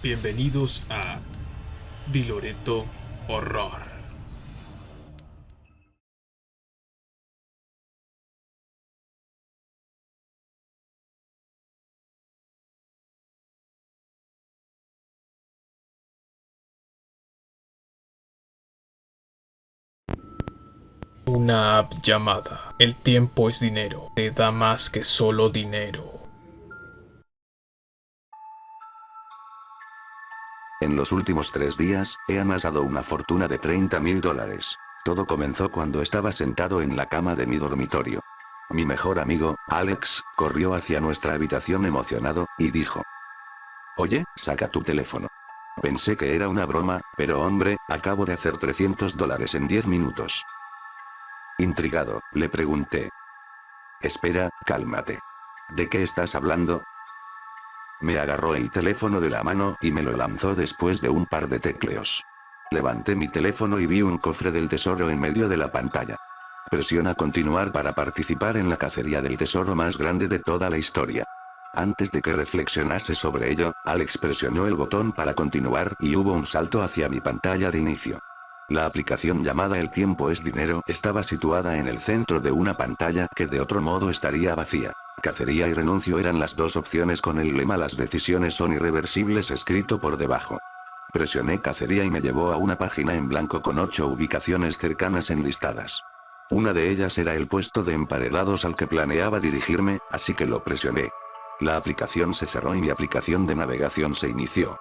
Bienvenidos a Di Loreto Horror. Una app llamada El tiempo es dinero te da más que solo dinero. En los últimos 3 días, he amasado una fortuna de $30.000. Todo comenzó cuando estaba sentado en la cama de mi dormitorio. Mi mejor amigo, Alex, corrió hacia nuestra habitación emocionado, y dijo: «Oye, saca tu teléfono». Pensé que era una broma, pero hombre, acabo de hacer $300 en 10 minutos. Intrigado, le pregunté: «Espera, cálmate. ¿De qué estás hablando?». Me agarró el teléfono de la mano y me lo lanzó después de un par de tecleos. Levanté mi teléfono y vi un cofre del tesoro en medio de la pantalla. Presiona continuar para participar en la cacería del tesoro más grande de toda la historia. Antes de que reflexionase sobre ello, Alex presionó el botón para continuar y hubo un salto hacia mi pantalla de inicio. La aplicación llamada El tiempo es dinero estaba situada en el centro de una pantalla que de otro modo estaría vacía. Cacería y renuncio eran las dos opciones con el lema «Las decisiones son irreversibles» escrito por debajo. Presioné cacería y me llevó a una página en blanco con 8 ubicaciones cercanas enlistadas. Una de ellas era el puesto de emparedados al que planeaba dirigirme, así que lo presioné. La aplicación se cerró y mi aplicación de navegación se inició.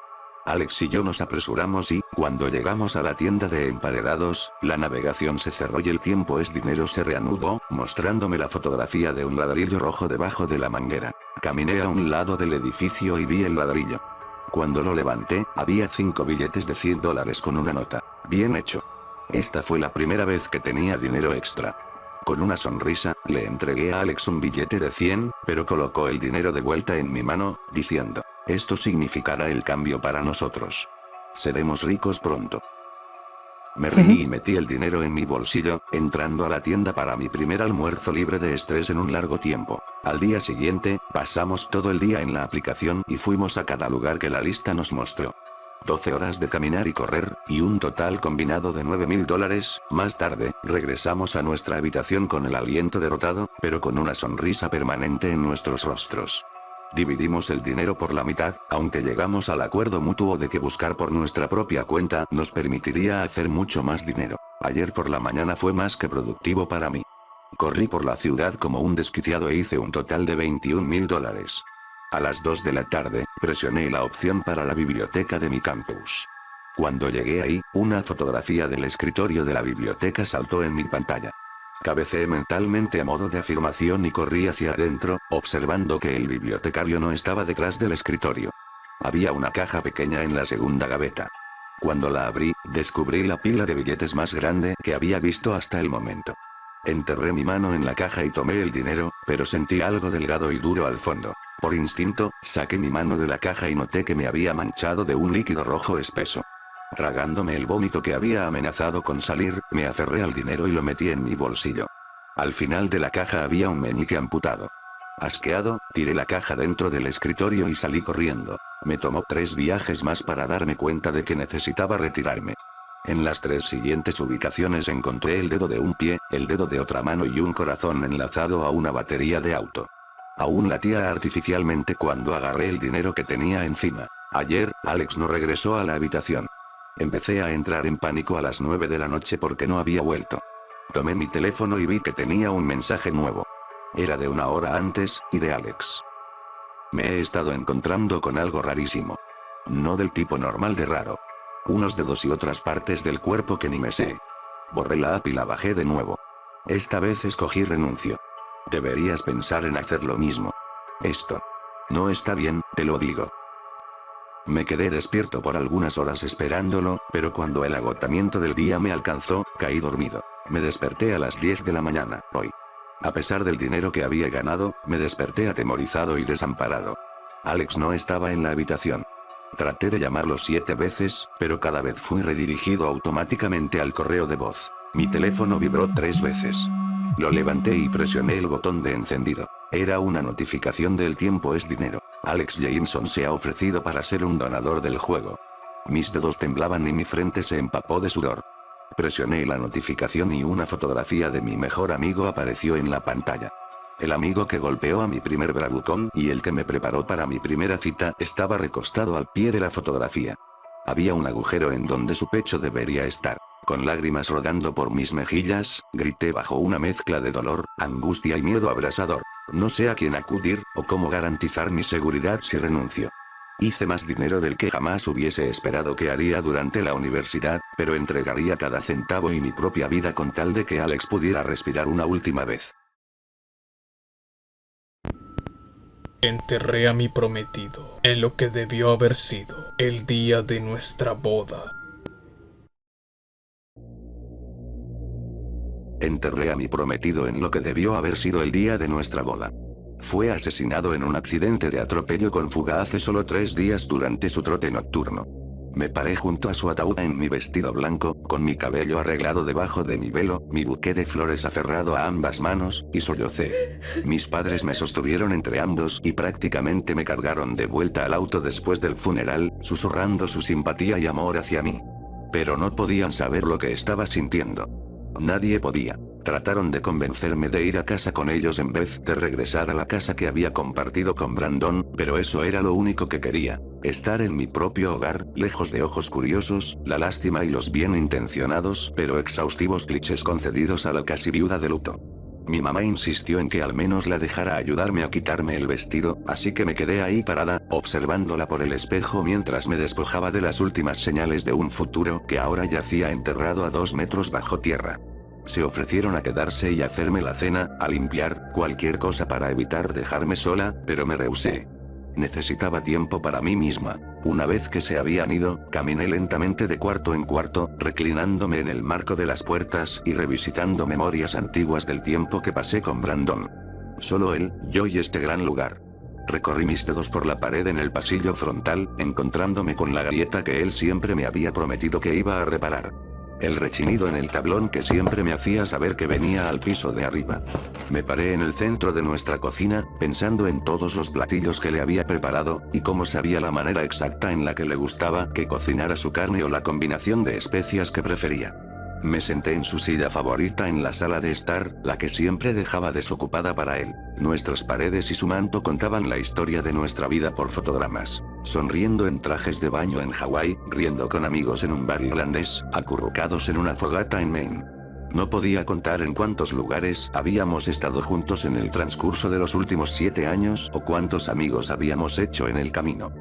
Alex y yo nos apresuramos y, cuando llegamos a la tienda de emparedados, la navegación se cerró y El tiempo es dinero se reanudó, mostrándome la fotografía de un ladrillo rojo debajo de la manguera. Caminé a un lado del edificio y vi el ladrillo. Cuando lo levanté, había 5 billetes de $100 con una nota. Bien hecho. Esta fue la primera vez que tenía dinero extra. Con una sonrisa, le entregué a Alex un billete de 100, pero colocó el dinero de vuelta en mi mano, diciendo: «Esto significará el cambio para nosotros. Seremos ricos pronto». Me reí y metí el dinero en mi bolsillo, entrando a la tienda para mi primer almuerzo libre de estrés en un largo tiempo. Al día siguiente, pasamos todo el día en la aplicación y fuimos a cada lugar que la lista nos mostró. 12 horas de caminar y correr, y un total combinado de $9.000. Más tarde, regresamos a nuestra habitación con el aliento derrotado, pero con una sonrisa permanente en nuestros rostros. Dividimos el dinero por la mitad, aunque llegamos al acuerdo mutuo de que buscar por nuestra propia cuenta nos permitiría hacer mucho más dinero. Ayer por la mañana fue más que productivo para mí. Corrí por la ciudad como un desquiciado e hice un total de $21.000. A las 2 de la tarde, presioné la opción para la biblioteca de mi campus. Cuando llegué ahí, una fotografía del escritorio de la biblioteca saltó en mi pantalla. Cabeceé mentalmente a modo de afirmación y corrí hacia adentro, observando que el bibliotecario no estaba detrás del escritorio. Había una caja pequeña en la segunda gaveta. Cuando la abrí, descubrí la pila de billetes más grande que había visto hasta el momento. Enterré mi mano en la caja y tomé el dinero, pero sentí algo delgado y duro al fondo. Por instinto, saqué mi mano de la caja y noté que me había manchado de un líquido rojo espeso. Tragándome el vómito que había amenazado con salir, me aferré al dinero y lo metí en mi bolsillo. Al final de la caja había un meñique amputado. Asqueado, tiré la caja dentro del escritorio y salí corriendo. Me tomó 3 viajes más para darme cuenta de que necesitaba retirarme. En las 3 siguientes ubicaciones encontré el dedo de un pie, el dedo de otra mano y un corazón enlazado a una batería de auto. Aún latía artificialmente cuando agarré el dinero que tenía encima. Ayer, Alex no regresó a la habitación. Empecé a entrar en pánico a las 9 de la noche porque no había vuelto. Tomé mi teléfono y vi que tenía un mensaje nuevo. Era de 1 hora antes, y de Alex. Me he estado encontrando con algo rarísimo. No del tipo normal de raro. Unos dedos y otras partes del cuerpo que ni me sé. Borré la app y la bajé de nuevo. Esta vez escogí renuncio. Deberías pensar en hacer lo mismo. Esto no está bien, te lo digo. Me quedé despierto por algunas horas esperándolo, pero cuando el agotamiento del día me alcanzó, caí dormido. Me desperté a las 10 de la mañana, hoy. A pesar del dinero que había ganado, me desperté atemorizado y desamparado. Alex no estaba en la habitación. Traté de llamarlo 7 veces, pero cada vez fui redirigido automáticamente al correo de voz. Mi teléfono vibró 3 veces. Lo levanté y presioné el botón de encendido. Era una notificación de El tiempo es dinero. Alex Jameson se ha ofrecido para ser un donador del juego. Mis dedos temblaban y mi frente se empapó de sudor. Presioné la notificación y una fotografía de mi mejor amigo apareció en la pantalla. El amigo que golpeó a mi primer bravucón y el que me preparó para mi primera cita estaba recostado al pie de la fotografía. Había un agujero en donde su pecho debería estar. Con lágrimas rodando por mis mejillas, grité bajo una mezcla de dolor, angustia y miedo abrasador. No sé a quién acudir, o cómo garantizar mi seguridad si renuncio. Hice más dinero del que jamás hubiese esperado que haría durante la universidad, pero entregaría cada centavo y mi propia vida con tal de que Alex pudiera respirar una última vez. Enterré a mi prometido en lo que debió haber sido el día de nuestra boda. Enterré a mi prometido en lo que debió haber sido el día de nuestra boda. Fue asesinado en un accidente de atropello con fuga hace solo 3 días durante su trote nocturno. Me paré junto a su ataúd en mi vestido blanco, con mi cabello arreglado debajo de mi velo, mi buqué de flores aferrado a ambas manos, y sollocé. Mis padres me sostuvieron entre ambos y prácticamente me cargaron de vuelta al auto después del funeral, susurrando su simpatía y amor hacia mí. Pero no podían saber lo que estaba sintiendo. Nadie podía. Trataron de convencerme de ir a casa con ellos en vez de regresar a la casa que había compartido con Brandon, pero eso era lo único que quería. Estar en mi propio hogar, lejos de ojos curiosos, la lástima y los bien intencionados pero exhaustivos clichés concedidos a la casi viuda de luto. Mi mamá insistió en que al menos la dejara ayudarme a quitarme el vestido, así que me quedé ahí parada, observándola por el espejo mientras me despojaba de las últimas señales de un futuro que ahora yacía enterrado a 2 metros bajo tierra. Se ofrecieron a quedarse y hacerme la cena, a limpiar, cualquier cosa para evitar dejarme sola, pero me rehusé. Necesitaba tiempo para mí misma. Una vez que se habían ido, caminé lentamente de cuarto en cuarto, reclinándome en el marco de las puertas y revisitando memorias antiguas del tiempo que pasé con Brandon. Solo él, yo y este gran lugar. Recorrí mis dedos por la pared en el pasillo frontal, encontrándome con la grieta que él siempre me había prometido que iba a reparar. El rechinido en el tablón que siempre me hacía saber que venía al piso de arriba. Me paré en el centro de nuestra cocina, pensando en todos los platillos que le había preparado, y cómo sabía la manera exacta en la que le gustaba que cocinara su carne o la combinación de especias que prefería. Me senté en su silla favorita en la sala de estar, la que siempre dejaba desocupada para él. Nuestras paredes y su manto contaban la historia de nuestra vida por fotogramas. Sonriendo en trajes de baño en Hawái, riendo con amigos en un bar irlandés, acurrucados en una fogata en Maine. No podía contar en cuántos lugares habíamos estado juntos en el transcurso de los últimos 7 años o cuántos amigos habíamos hecho en el camino.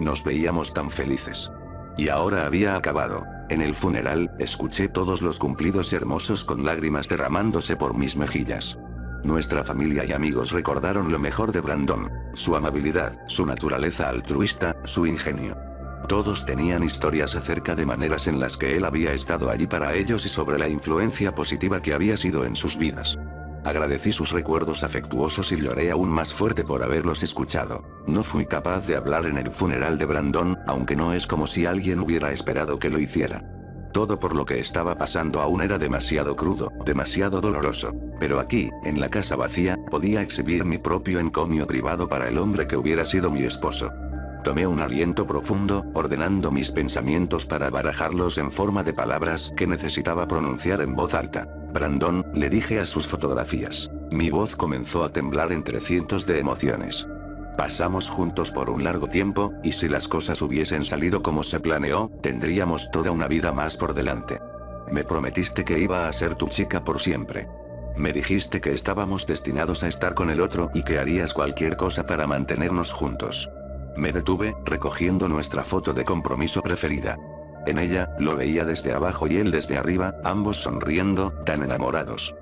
Nos veíamos tan felices. Y ahora había acabado. En el funeral, escuché todos los cumplidos hermosos con lágrimas derramándose por mis mejillas. Nuestra familia y amigos recordaron lo mejor de Brandon, su amabilidad, su naturaleza altruista, su ingenio. Todos tenían historias acerca de maneras en las que él había estado allí para ellos y sobre la influencia positiva que había sido en sus vidas. Agradecí sus recuerdos afectuosos y lloré aún más fuerte por haberlos escuchado. No fui capaz de hablar en el funeral de Brandon, aunque no es como si alguien hubiera esperado que lo hiciera. Todo por lo que estaba pasando aún era demasiado crudo, demasiado doloroso. Pero aquí, en la casa vacía, podía exhibir mi propio encomio privado para el hombre que hubiera sido mi esposo. Tomé un aliento profundo, ordenando mis pensamientos para barajarlos en forma de palabras que necesitaba pronunciar en voz alta. Brandon, le dije a sus fotografías. Mi voz comenzó a temblar entre cientos de emociones. Pasamos juntos por un largo tiempo, y si las cosas hubiesen salido como se planeó, tendríamos toda una vida más por delante. Me prometiste que iba a ser tu chica por siempre. Me dijiste que estábamos destinados a estar con el otro y que harías cualquier cosa para mantenernos juntos. Me detuve, recogiendo nuestra foto de compromiso preferida. En ella, lo veía desde abajo y él desde arriba, ambos sonriendo, tan enamorados.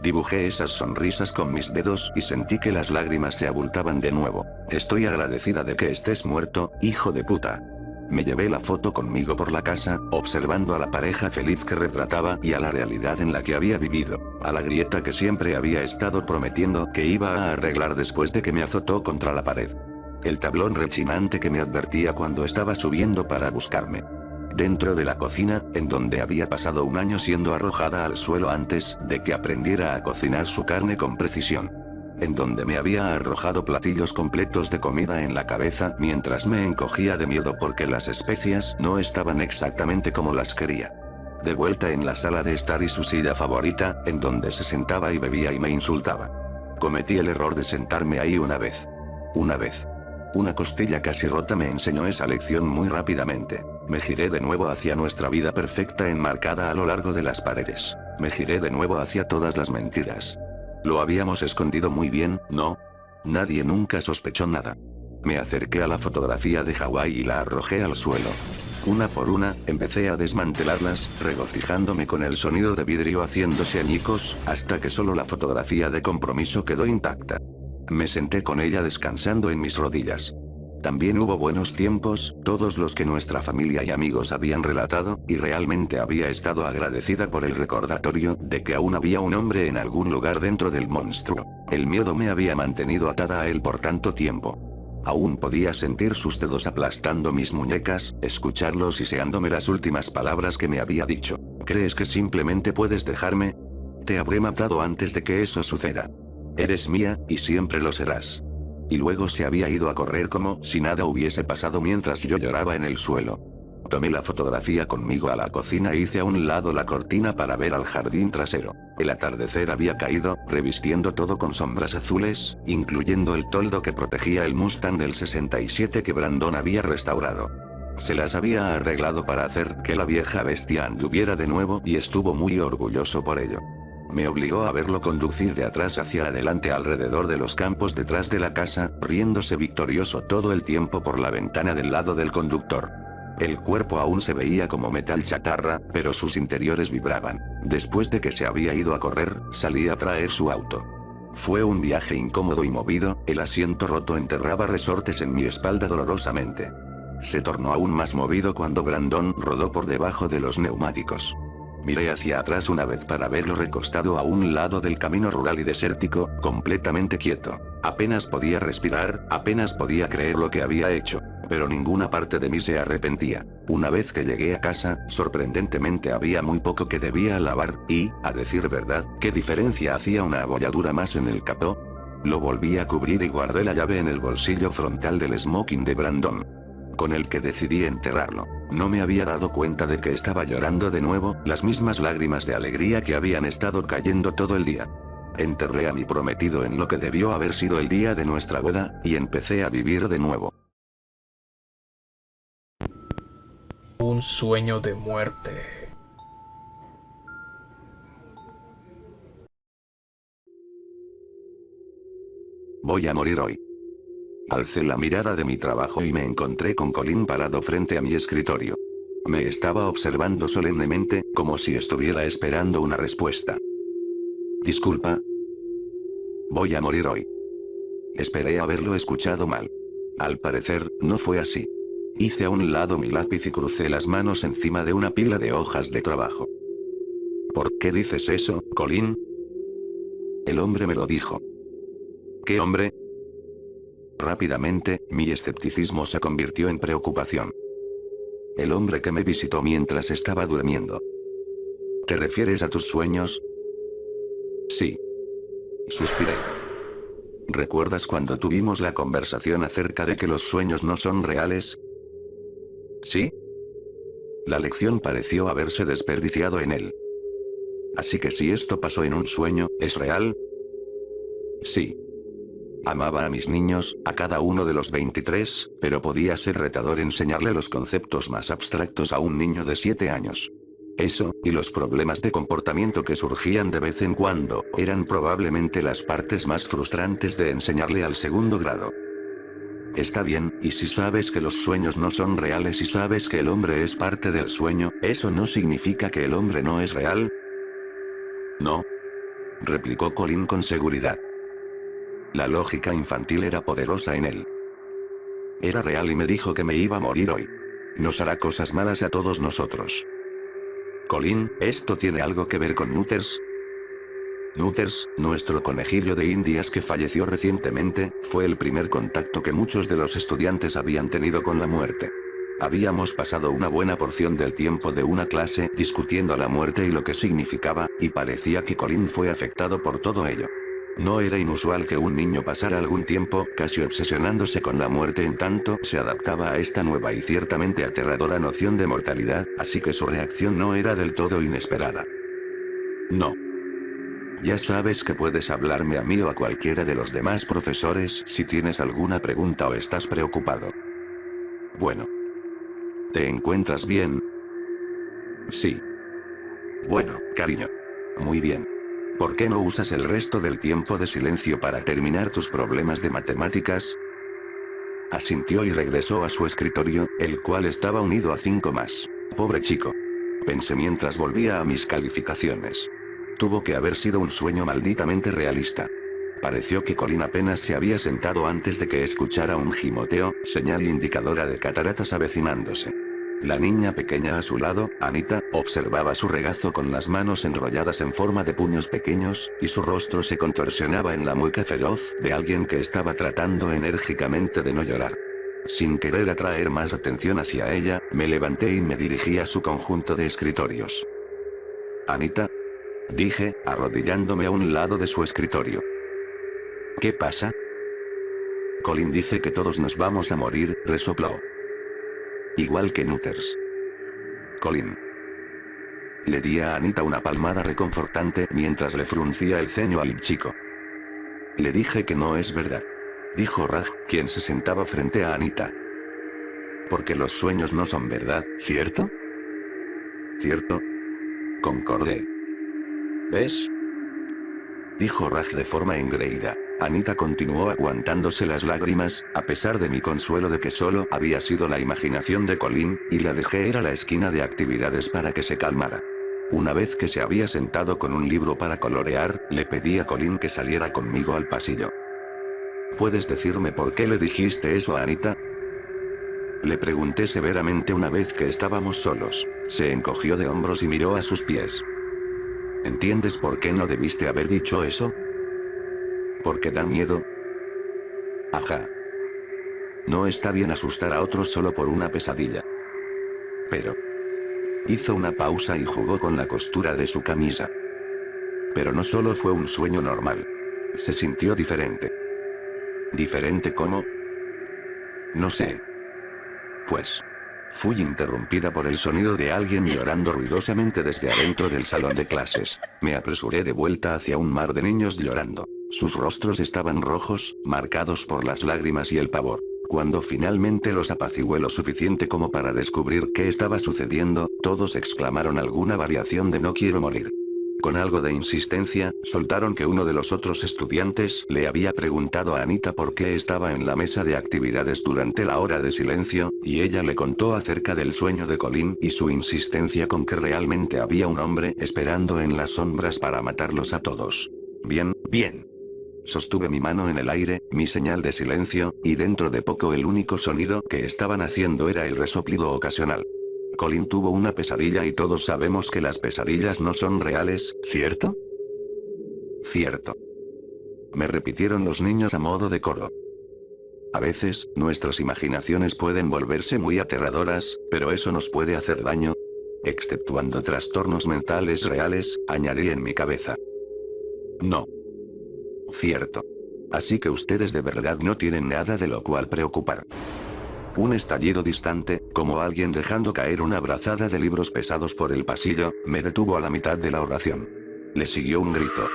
Dibujé esas sonrisas con mis dedos y sentí que las lágrimas se abultaban de nuevo. Estoy agradecida de que estés muerto, hijo de puta. Me llevé la foto conmigo por la casa, observando a la pareja feliz que retrataba y a la realidad en la que había vivido, a la grieta que siempre había estado prometiendo que iba a arreglar después de que me azotó contra la pared. El tablón rechinante que me advertía cuando estaba subiendo para buscarme. Dentro de la cocina, en donde había pasado un año siendo arrojada al suelo antes de que aprendiera a cocinar su carne con precisión. en donde me había arrojado platillos completos de comida en la cabeza mientras me encogía de miedo porque las especias no estaban exactamente como las quería. De vuelta en la sala de estar y su silla favorita, en donde se sentaba y bebía y me insultaba. Cometí el error de sentarme ahí una vez. Una vez. Una costilla casi rota me enseñó esa lección muy rápidamente. Me giré de nuevo hacia nuestra vida perfecta enmarcada a lo largo de las paredes. Me giré de nuevo hacia todas las mentiras. Lo habíamos escondido muy bien, ¿no? Nadie nunca sospechó nada. Me acerqué a la fotografía de Hawái y la arrojé al suelo. Una por una, empecé a desmantelarlas, regocijándome con el sonido de vidrio haciéndose añicos, hasta que solo la fotografía de compromiso quedó intacta. Me senté con ella descansando en mis rodillas. También hubo buenos tiempos, todos los que nuestra familia y amigos habían relatado, y realmente había estado agradecida por el recordatorio de que aún había un hombre en algún lugar dentro del monstruo. El miedo me había mantenido atada a él por tanto tiempo. Aún podía sentir sus dedos aplastando mis muñecas, escucharlos siseándome las últimas palabras que me había dicho. ¿Crees que simplemente puedes dejarme? Te habré matado antes de que eso suceda. Eres mía, y siempre lo serás. Y luego se había ido a correr como si nada hubiese pasado mientras yo lloraba en el suelo. Tomé la fotografía conmigo a la cocina e hice a un lado la cortina para ver al jardín trasero. El atardecer había caído, revistiendo todo con sombras azules, incluyendo el toldo que protegía el Mustang del 67 que Brandon había restaurado. Se las había arreglado para hacer que la vieja bestia anduviera de nuevo y estuvo muy orgulloso por ello. Me obligó a verlo conducir de atrás hacia adelante alrededor de los campos detrás de la casa, riéndose victorioso todo el tiempo por la ventana del lado del conductor. El cuerpo aún se veía como metal chatarra, pero sus interiores vibraban. Después de que se había ido a correr, salí a traer su auto. Fue un viaje incómodo y movido, el asiento roto enterraba resortes en mi espalda dolorosamente. Se tornó aún más movido cuando Brandon rodó por debajo de los neumáticos. Miré hacia atrás una vez para verlo recostado a un lado del camino rural y desértico, completamente quieto. Apenas podía respirar, apenas podía creer lo que había hecho. Pero ninguna parte de mí se arrepentía. Una vez que llegué a casa, sorprendentemente había muy poco que debía lavar, y, a decir verdad, ¿qué diferencia hacía una abolladura más en el capó? Lo volví a cubrir y guardé la llave en el bolsillo frontal del smoking de Brandon, con el que decidí enterrarlo. No me había dado cuenta de que estaba llorando de nuevo, las mismas lágrimas de alegría que habían estado cayendo todo el día. Enterré a mi prometido en lo que debió haber sido el día de nuestra boda, y empecé a vivir de nuevo. Un sueño de muerte. Voy a morir hoy. Alcé la mirada de mi trabajo y me encontré con Colin parado frente a mi escritorio. Me estaba observando solemnemente, como si estuviera esperando una respuesta. Disculpa. Voy a morir hoy. Esperé haberlo escuchado mal. Al parecer, no fue así. Hice a un lado mi lápiz y crucé las manos encima de una pila de hojas de trabajo. ¿Por qué dices eso, Colin? El hombre me lo dijo. ¿Qué hombre? Rápidamente, mi escepticismo se convirtió en preocupación. El hombre que me visitó mientras estaba durmiendo. ¿Te refieres a tus sueños? Sí. Suspiré. ¿Recuerdas cuando tuvimos la conversación acerca de que los sueños no son reales? ¿Sí? La lección pareció haberse desperdiciado en él. Así que si esto pasó en un sueño, ¿es real? Sí. Amaba a mis niños, a cada uno de los 23, pero podía ser retador enseñarle los conceptos más abstractos a un niño de 7 años. Eso, y los problemas de comportamiento que surgían de vez en cuando, eran probablemente las partes más frustrantes de enseñarle al segundo grado. Está bien, y si sabes que los sueños no son reales y sabes que el hombre es parte del sueño, ¿eso no significa que el hombre no es real? No. Replicó Colin con seguridad. La lógica infantil era poderosa en él. Era real y me dijo que me iba a morir hoy. Nos hará cosas malas a todos nosotros. Colin, ¿esto tiene algo que ver con Nutters? Nutters, nuestro conejillo de indias que falleció recientemente, fue el primer contacto que muchos de los estudiantes habían tenido con la muerte. Habíamos pasado una buena porción del tiempo de una clase discutiendo la muerte y lo que significaba, y parecía que Colin fue afectado por todo ello. No era inusual que un niño pasara algún tiempo casi obsesionándose con la muerte en tanto se adaptaba a esta nueva y ciertamente aterradora noción de mortalidad, así que su reacción no era del todo inesperada. No. Ya sabes que puedes hablarme a mí o a cualquiera de los demás profesores si tienes alguna pregunta o estás preocupado. Bueno. ¿Te encuentras bien? Sí. Bueno, cariño. Muy bien. ¿Por qué no usas el resto del tiempo de silencio para terminar tus problemas de matemáticas? Asintió y regresó a su escritorio, el cual estaba unido a 5 más. Pobre chico. Pensé mientras volvía a mis calificaciones. Tuvo que haber sido un sueño malditamente realista. Pareció que Colin apenas se había sentado antes de que escuchara un gimoteo, señal indicadora de cataratas avecinándose. La niña pequeña a su lado, Anita, observaba su regazo con las manos enrolladas en forma de puños pequeños, y su rostro se contorsionaba en la mueca feroz de alguien que estaba tratando enérgicamente de no llorar. Sin querer atraer más atención hacia ella, me levanté y me dirigí a su conjunto de escritorios. Anita, dije, arrodillándome a un lado de su escritorio. ¿Qué pasa? Colin dice que todos nos vamos a morir, resopló. Igual que Nutters. Colin. Le di a Anita una palmada reconfortante mientras le fruncía el ceño al chico. Le dije que no es verdad. Dijo Raj, quien se sentaba frente a Anita. Porque los sueños no son verdad, ¿cierto? ¿Cierto? Concordé. ¿Ves? Dijo Raj de forma engreída. Anita continuó aguantándose las lágrimas, a pesar de mi consuelo de que solo había sido la imaginación de Colin, y la dejé ir a la esquina de actividades para que se calmara. Una vez que se había sentado con un libro para colorear, le pedí a Colin que saliera conmigo al pasillo. ¿Puedes decirme por qué le dijiste eso a Anita? Le pregunté severamente una vez que estábamos solos. Se encogió de hombros y miró a sus pies. ¿Entiendes por qué no debiste haber dicho eso? ¿Porque da miedo? Ajá. No está bien asustar a otros solo por una pesadilla. Pero... Hizo una pausa y jugó con la costura de su camisa. Pero no solo fue un sueño normal. Se sintió diferente. ¿Diferente cómo? No sé. Pues... Fui interrumpida por el sonido de alguien llorando ruidosamente desde adentro del salón de clases. Me apresuré de vuelta hacia un mar de niños llorando. Sus rostros estaban rojos, marcados por las lágrimas y el pavor. Cuando finalmente los apacigué lo suficiente como para descubrir qué estaba sucediendo, todos exclamaron alguna variación de "no quiero morir". Con algo de insistencia, soltaron que uno de los otros estudiantes le había preguntado a Anita por qué estaba en la mesa de actividades durante la hora de silencio, y ella le contó acerca del sueño de Colin y su insistencia con que realmente había un hombre esperando en las sombras para matarlos a todos. Bien, bien. Sostuve mi mano en el aire, mi señal de silencio, y dentro de poco el único sonido que estaban haciendo era el resoplido ocasional. Colin tuvo una pesadilla y todos sabemos que las pesadillas no son reales, ¿cierto? Cierto. Me repitieron los niños a modo de coro. A veces, nuestras imaginaciones pueden volverse muy aterradoras, pero eso nos puede hacer daño. Exceptuando trastornos mentales reales, añadí en mi cabeza. No. Cierto. Así que ustedes de verdad no tienen nada de lo cual preocupar. Un estallido distante, como alguien dejando caer una brazada de libros pesados por el pasillo, me detuvo a la mitad de la oración. Le siguió un grito.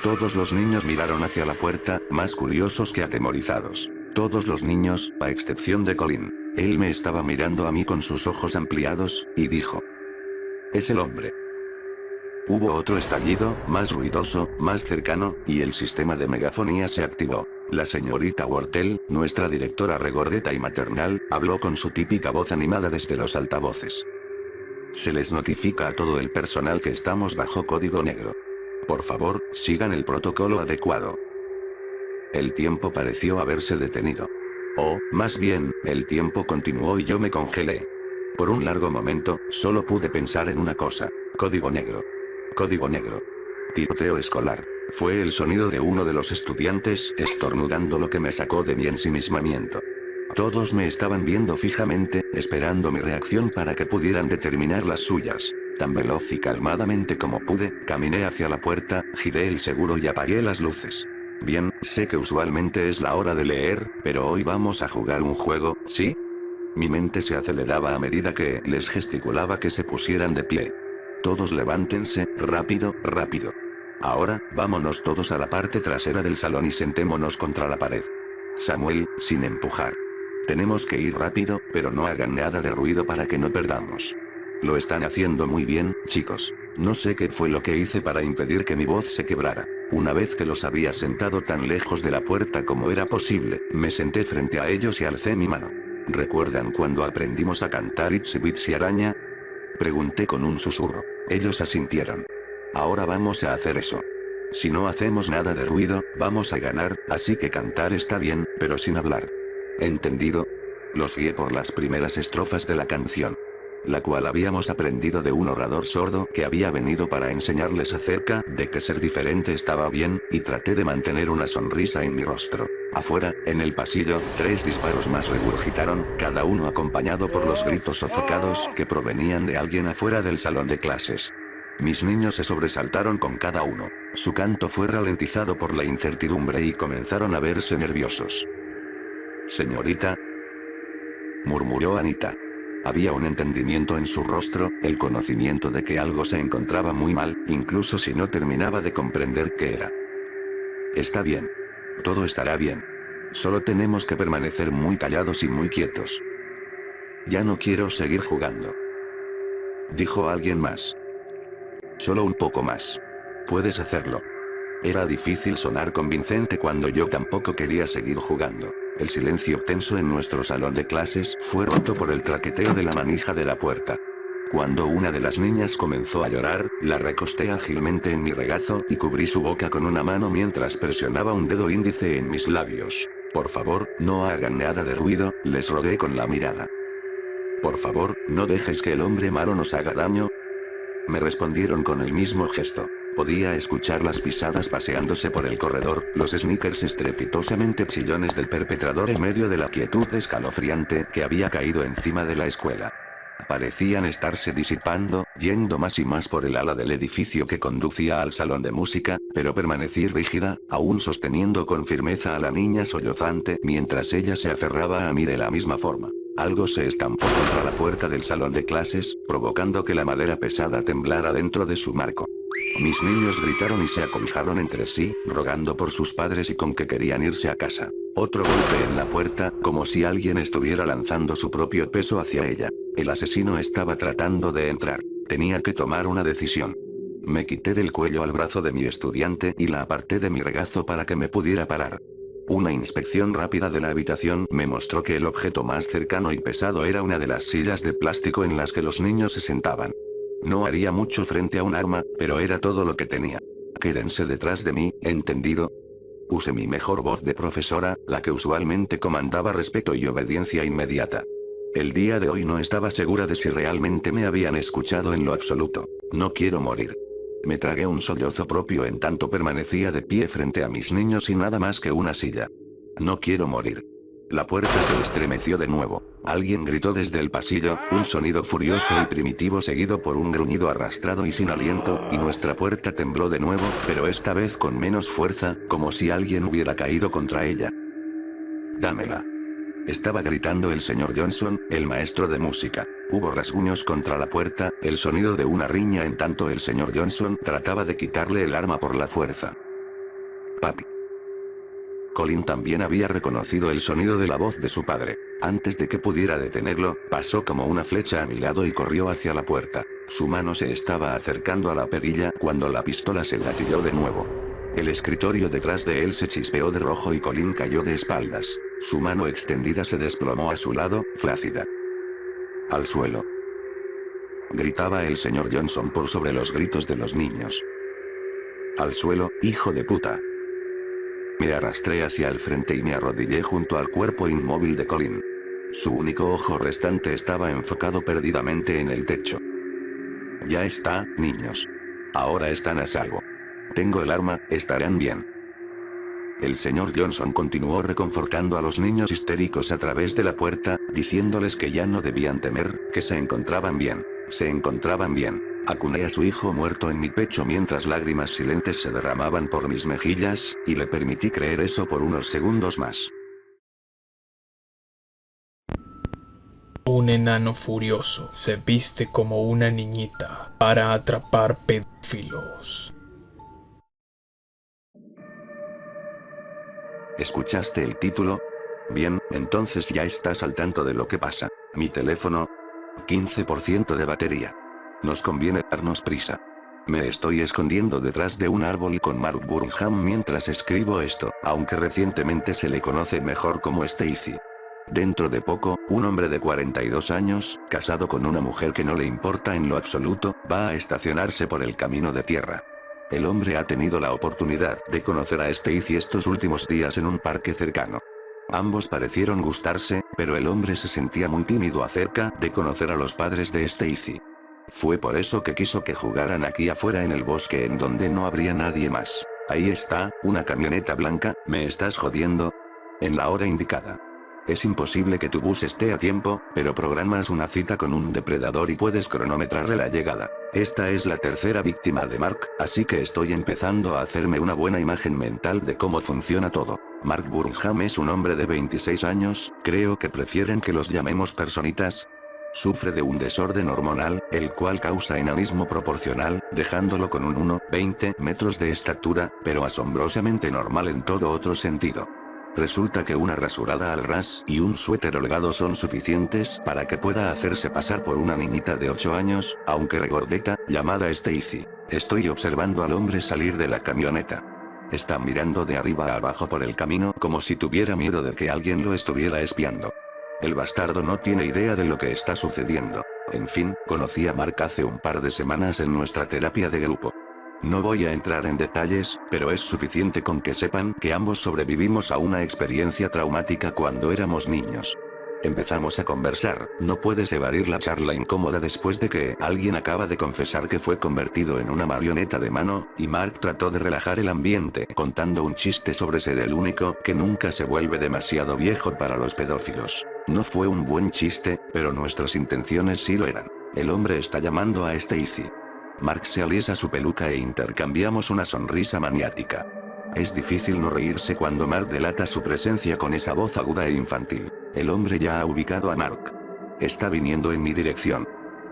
Todos los niños miraron hacia la puerta, más curiosos que atemorizados. Todos los niños, a excepción de Colin. Él me estaba mirando a mí con sus ojos ampliados, y dijo: "Es el hombre". Hubo otro estallido, más ruidoso, más cercano, y el sistema de megafonía se activó. La señorita Wortel, nuestra directora regordeta y maternal, habló con su típica voz animada desde los altavoces. Se les notifica a todo el personal que estamos bajo código negro. Por favor, sigan el protocolo adecuado. El tiempo pareció haberse detenido. O, más bien, el tiempo continuó y yo me congelé. Por un largo momento, solo pude pensar en una cosa: código negro. Código negro. Tiroteo escolar. Fue el sonido de uno de los estudiantes estornudando lo que me sacó de mi ensimismamiento. Todos me estaban viendo fijamente, esperando mi reacción para que pudieran determinar las suyas. Tan veloz y calmadamente como pude, caminé hacia la puerta, giré el seguro y apagué las luces. Bien, sé que usualmente es la hora de leer, pero hoy vamos a jugar un juego, ¿sí? Mi mente se aceleraba a medida que les gesticulaba que se pusieran de pie. Todos levántense, rápido, rápido. Ahora, vámonos todos a la parte trasera del salón y sentémonos contra la pared. Samuel, sin empujar. Tenemos que ir rápido, pero no hagan nada de ruido para que no perdamos. Lo están haciendo muy bien, chicos. No sé qué fue lo que hice para impedir que mi voz se quebrara. Una vez que los había sentado tan lejos de la puerta como era posible, me senté frente a ellos y alcé mi mano. ¿Recuerdan cuando aprendimos a cantar Itsy Bitsy Araña? Pregunté con un susurro. Ellos asintieron. Ahora vamos a hacer eso. Si no hacemos nada de ruido, vamos a ganar, así que cantar está bien, pero sin hablar. ¿Entendido? Los guié por las primeras estrofas de la canción, la cual habíamos aprendido de un orador sordo que había venido para enseñarles acerca de que ser diferente estaba bien, y traté de mantener una sonrisa en mi rostro. Afuera, en el pasillo, 3 disparos más regurgitaron, cada uno acompañado por los gritos sofocados que provenían de alguien afuera del salón de clases. Mis niños se sobresaltaron con cada uno. Su canto fue ralentizado por la incertidumbre y comenzaron a verse nerviosos. «Señorita», murmuró Anita. Había un entendimiento en su rostro, el conocimiento de que algo se encontraba muy mal, incluso si no terminaba de comprender qué era. «Está bien. Todo estará bien. Solo tenemos que permanecer muy callados y muy quietos». «Ya no quiero seguir jugando», dijo alguien más. «Solo un poco más. Puedes hacerlo». Era difícil sonar convincente cuando yo tampoco quería seguir jugando. El silencio tenso en nuestro salón de clases fue roto por el traqueteo de la manija de la puerta. Cuando una de las niñas comenzó a llorar, la recosté ágilmente en mi regazo y cubrí su boca con una mano mientras presionaba un dedo índice en mis labios. «Por favor, no hagan nada de ruido», les rogué con la mirada. «Por favor, no dejes que el hombre malo nos haga daño». Me respondieron con el mismo gesto. Podía escuchar las pisadas paseándose por el corredor, los sneakers estrepitosamente chillones del perpetrador en medio de la quietud escalofriante que había caído encima de la escuela. Parecían estarse disipando, yendo más y más por el ala del edificio que conducía al salón de música, pero permanecí rígida, aún sosteniendo con firmeza a la niña sollozante mientras ella se aferraba a mí de la misma forma. Algo se estampó contra la puerta del salón de clases, provocando que la madera pesada temblara dentro de su marco. Mis niños gritaron y se acobijaron entre sí, rogando por sus padres y con que querían irse a casa. Otro golpe en la puerta, como si alguien estuviera lanzando su propio peso hacia ella. El asesino estaba tratando de entrar. Tenía que tomar una decisión. Me quité del cuello al brazo de mi estudiante y la aparté de mi regazo para que me pudiera parar. Una inspección rápida de la habitación me mostró que el objeto más cercano y pesado era una de las sillas de plástico en las que los niños se sentaban. No haría mucho frente a un arma, pero era todo lo que tenía. «Quédense detrás de mí, ¿entendido?». Usé mi mejor voz de profesora, la que usualmente comandaba respeto y obediencia inmediata. El día de hoy no estaba segura de si realmente me habían escuchado en lo absoluto. «No quiero morir». Me tragué un sollozo propio en tanto permanecía de pie frente a mis niños y nada más que una silla. «No quiero morir». La puerta se estremeció de nuevo. Alguien gritó desde el pasillo, un sonido furioso y primitivo seguido por un gruñido arrastrado y sin aliento, y nuestra puerta tembló de nuevo, pero esta vez con menos fuerza, como si alguien hubiera caído contra ella. «Dámela». Estaba gritando el señor Johnson, el maestro de música. Hubo rasguños contra la puerta, el sonido de una riña en tanto el señor Johnson trataba de quitarle el arma por la fuerza. «Papi». Colin también había reconocido el sonido de la voz de su padre. Antes de que pudiera detenerlo, pasó como una flecha a mi lado y corrió hacia la puerta. Su mano se estaba acercando a la perilla cuando la pistola se gatilló de nuevo. El escritorio detrás de él se chispeó de rojo y Colin cayó de espaldas. Su mano extendida se desplomó a su lado, flácida. «Al suelo», gritaba el señor Johnson por sobre los gritos de los niños. «Al suelo, hijo de puta». Me arrastré hacia el frente y me arrodillé junto al cuerpo inmóvil de Colin. Su único ojo restante estaba enfocado perdidamente en el techo. «Ya está, niños. Ahora están a salvo. Tengo el arma, estarán bien». El señor Johnson continuó reconfortando a los niños histéricos a través de la puerta, diciéndoles que ya no debían temer, que se encontraban bien. Se encontraban bien. Acuné a su hijo muerto en mi pecho mientras lágrimas silentes se derramaban por mis mejillas, y le permití creer eso por unos segundos más. Un enano furioso se viste como una niñita para atrapar pedófilos. ¿Escuchaste el título? Bien, entonces ya estás al tanto de lo que pasa. Mi teléfono. 15% de batería. Nos conviene darnos prisa. Me estoy escondiendo detrás de un árbol con Mark Burnham mientras escribo esto, aunque recientemente se le conoce mejor como Stacy. Dentro de poco, un hombre de 42 años, casado con una mujer que no le importa en lo absoluto, va a estacionarse por el camino de tierra. El hombre ha tenido la oportunidad de conocer a Stacy estos últimos días en un parque cercano. Ambos parecieron gustarse, pero el hombre se sentía muy tímido acerca de conocer a los padres de Stacy. Fue por eso que quiso que jugaran aquí afuera en el bosque en donde no habría nadie más. Ahí está, una camioneta blanca, ¿me estás jodiendo? En la hora indicada. Es imposible que tu bus esté a tiempo, pero programas una cita con un depredador y puedes cronometrarle la llegada. Esta es la tercera víctima de Mark, así que estoy empezando a hacerme una buena imagen mental de cómo funciona todo. Mark Burnham es un hombre de 26 años, creo que prefieren que los llamemos personitas. Sufre de un desorden hormonal, el cual causa enanismo proporcional, dejándolo con un 1,20 metros de estatura, pero asombrosamente normal en todo otro sentido. Resulta que una rasurada al ras y un suéter holgado son suficientes para que pueda hacerse pasar por una niñita de 8 años, aunque regordeta, llamada Stacy. Estoy observando al hombre salir de la camioneta. Está mirando de arriba a abajo por el camino como si tuviera miedo de que alguien lo estuviera espiando. El bastardo no tiene idea de lo que está sucediendo. En fin, conocí a Mark hace un par de semanas en nuestra terapia de grupo. No voy a entrar en detalles, pero es suficiente con que sepan que ambos sobrevivimos a una experiencia traumática cuando éramos niños. Empezamos a conversar, no puedes evadir la charla incómoda después de que alguien acaba de confesar que fue convertido en una marioneta de mano, y Mark trató de relajar el ambiente contando un chiste sobre ser el único que nunca se vuelve demasiado viejo para los pedófilos. No fue un buen chiste, pero nuestras intenciones sí lo eran. El hombre está llamando a Stacy. Mark se alisa su peluca e intercambiamos una sonrisa maniática. Es difícil no reírse cuando Mark delata su presencia con esa voz aguda e infantil. El hombre ya ha ubicado a Mark. Está viniendo en mi dirección.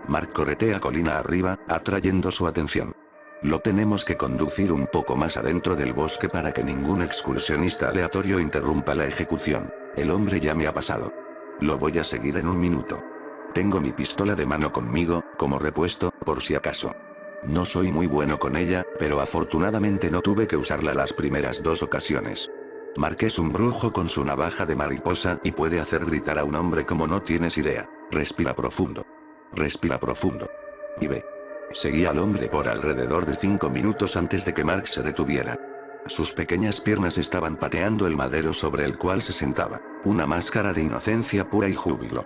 Mark corretea colina arriba, atrayendo su atención. Lo tenemos que conducir un poco más adentro del bosque para que ningún excursionista aleatorio interrumpa la ejecución. El hombre ya me ha pasado. Lo voy a seguir en un minuto. Tengo mi pistola de mano conmigo, como repuesto, por si acaso. No soy muy bueno con ella, pero afortunadamente no tuve que usarla las primeras 2 ocasiones. Mark es un brujo con su navaja de mariposa y puede hacer gritar a un hombre como no tienes idea. Respira profundo. Respira profundo. Y ve. Seguí al hombre por alrededor de 5 minutos antes de que Mark se detuviera. Sus pequeñas piernas estaban pateando el madero sobre el cual se sentaba. Una máscara de inocencia pura y júbilo.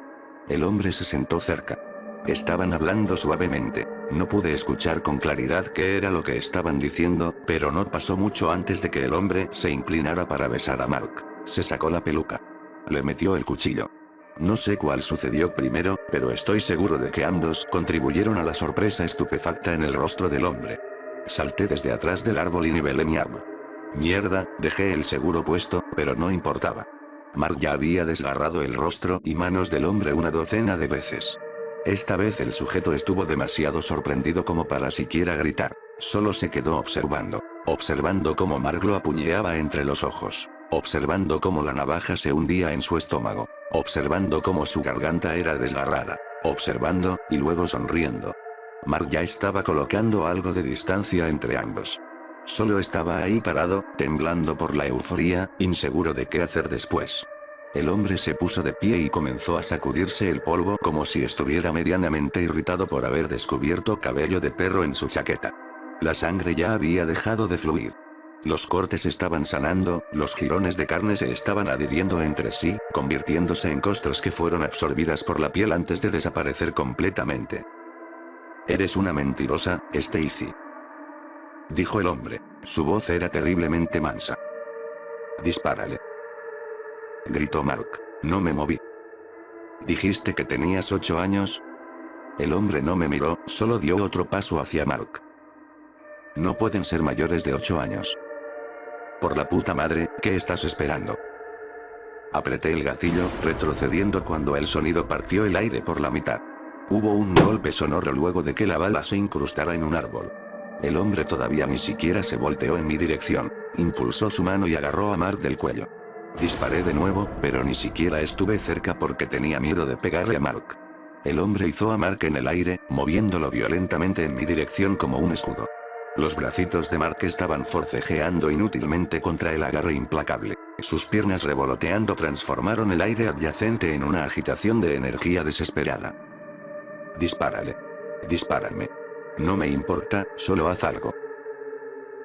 El hombre se sentó cerca. Estaban hablando suavemente. No pude escuchar con claridad qué era lo que estaban diciendo, pero no pasó mucho antes de que el hombre se inclinara para besar a Mark. Se sacó la peluca. Le metió el cuchillo. No sé cuál sucedió primero, pero estoy seguro de que ambos contribuyeron a la sorpresa estupefacta en el rostro del hombre. Salté desde atrás del árbol y nivelé mi arma. Mierda, dejé el seguro puesto, pero no importaba. Mark ya había desgarrado el rostro y manos del hombre una docena de veces. Esta vez el sujeto estuvo demasiado sorprendido como para siquiera gritar. Solo se quedó observando cómo Mark lo apuñaleaba entre los ojos, observando cómo la navaja se hundía en su estómago, observando cómo su garganta era desgarrada, observando, y luego sonriendo. Mark ya estaba colocando algo de distancia entre ambos. Solo estaba ahí parado, temblando por la euforía, inseguro de qué hacer después. El hombre se puso de pie y comenzó a sacudirse el polvo como si estuviera medianamente irritado por haber descubierto cabello de perro en su chaqueta. La sangre ya había dejado de fluir. Los cortes estaban sanando, los jirones de carne se estaban adhiriendo entre sí, convirtiéndose en costras que fueron absorbidas por la piel antes de desaparecer completamente. Eres una mentirosa, Stacy. Dijo el hombre. Su voz era terriblemente mansa. Dispárale. Gritó Mark. No me moví. ¿Dijiste que tenías 8 años? El hombre no me miró, solo dio otro paso hacia Mark. No pueden ser mayores de 8 años. Por la puta madre, ¿qué estás esperando? Apreté el gatillo, retrocediendo cuando el sonido partió el aire por la mitad. Hubo un golpe sonoro luego de que la bala se incrustara en un árbol. El hombre todavía ni siquiera se volteó en mi dirección. Impulsó su mano y agarró a Mark del cuello. Disparé de nuevo, pero ni siquiera estuve cerca porque tenía miedo de pegarle a Mark. El hombre hizo a Mark en el aire, moviéndolo violentamente en mi dirección como un escudo. Los bracitos de Mark estaban forcejeando inútilmente contra el agarre implacable. Sus piernas revoloteando transformaron el aire adyacente en una agitación de energía desesperada. Dispárale. Dispárame. No me importa, solo haz algo.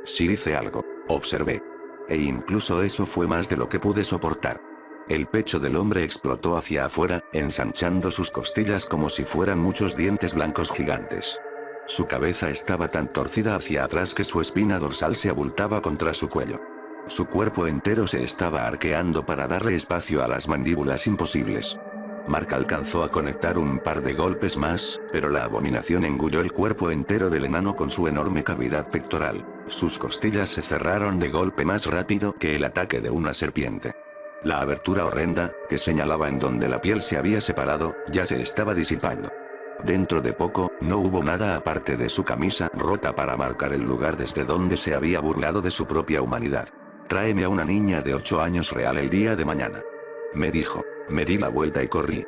Sí hice algo, observé. E incluso eso fue más de lo que pude soportar. El pecho del hombre explotó hacia afuera, ensanchando sus costillas como si fueran muchos dientes blancos gigantes. Su cabeza estaba tan torcida hacia atrás que su espina dorsal se abultaba contra su cuello. Su cuerpo entero se estaba arqueando para darle espacio a las mandíbulas imposibles. Mark alcanzó a conectar un par de golpes más, pero la abominación engulló el cuerpo entero del enano con su enorme cavidad pectoral. Sus costillas se cerraron de golpe más rápido que el ataque de una serpiente. La abertura horrenda, que señalaba en donde la piel se había separado, ya se estaba disipando. Dentro de poco, no hubo nada aparte de su camisa rota para marcar el lugar desde donde se había burlado de su propia humanidad. Tráeme a una niña de 8 años real el día de mañana. Me dijo. Me di la vuelta y corrí.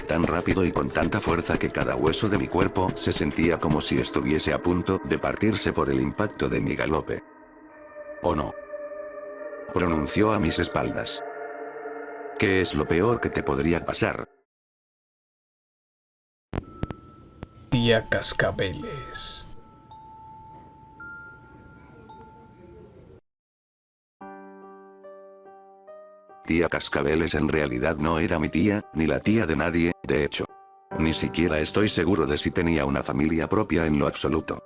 Tan rápido y con tanta fuerza que cada hueso de mi cuerpo se sentía como si estuviese a punto de partirse por el impacto de mi galope. «Oh no», pronunció a mis espaldas. «¿Qué es lo peor que te podría pasar?» Tía Cascabeles. Tía Cascabeles en realidad no era mi tía, ni la tía de nadie, de hecho. Ni siquiera estoy seguro de si tenía una familia propia en lo absoluto.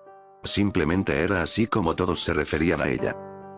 Simplemente era así como todos se referían a ella.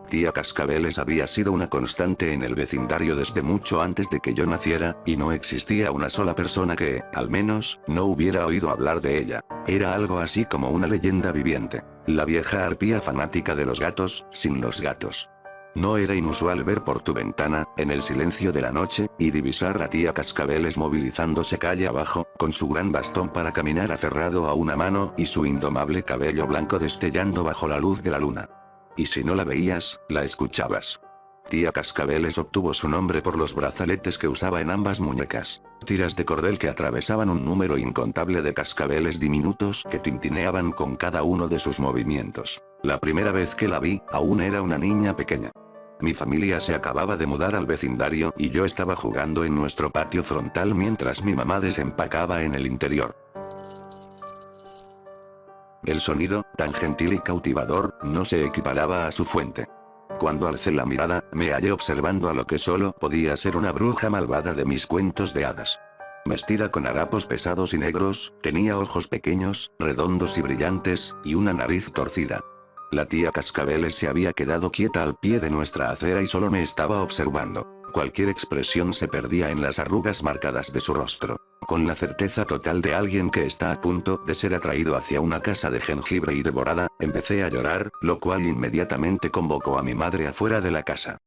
Tía Cascabeles había sido una constante en el vecindario desde mucho antes de que yo naciera, y no existía una sola persona que, al menos, no hubiera oído hablar de ella. Era algo así como una leyenda viviente. La vieja arpía fanática de los gatos, sin los gatos. No era inusual ver por tu ventana, en el silencio de la noche, y divisar a tía Cascabeles movilizándose calle abajo, con su gran bastón para caminar aferrado a una mano y su indomable cabello blanco destellando bajo la luz de la luna. Y si no la veías, la escuchabas. Tía Cascabeles obtuvo su nombre por los brazaletes que usaba en ambas muñecas. Tiras de cordel que atravesaban un número incontable de cascabeles diminutos que tintineaban con cada uno de sus movimientos. La primera vez que la vi, aún era una niña pequeña. Mi familia se acababa de mudar al vecindario y yo estaba jugando en nuestro patio frontal mientras mi mamá desempacaba en el interior. El sonido, tan gentil y cautivador, no se equiparaba a su fuente. Cuando alcé la mirada, me hallé observando a lo que solo podía ser una bruja malvada de mis cuentos de hadas. Vestida con harapos pesados y negros, tenía ojos pequeños, redondos y brillantes, y una nariz torcida. La tía Cascabeles se había quedado quieta al pie de nuestra acera y solo me estaba observando. Cualquier expresión se perdía en las arrugas marcadas de su rostro. Con la certeza total de alguien que está a punto de ser atraído hacia una casa de jengibre y devorada, empecé a llorar, lo cual inmediatamente convocó a mi madre afuera de la casa.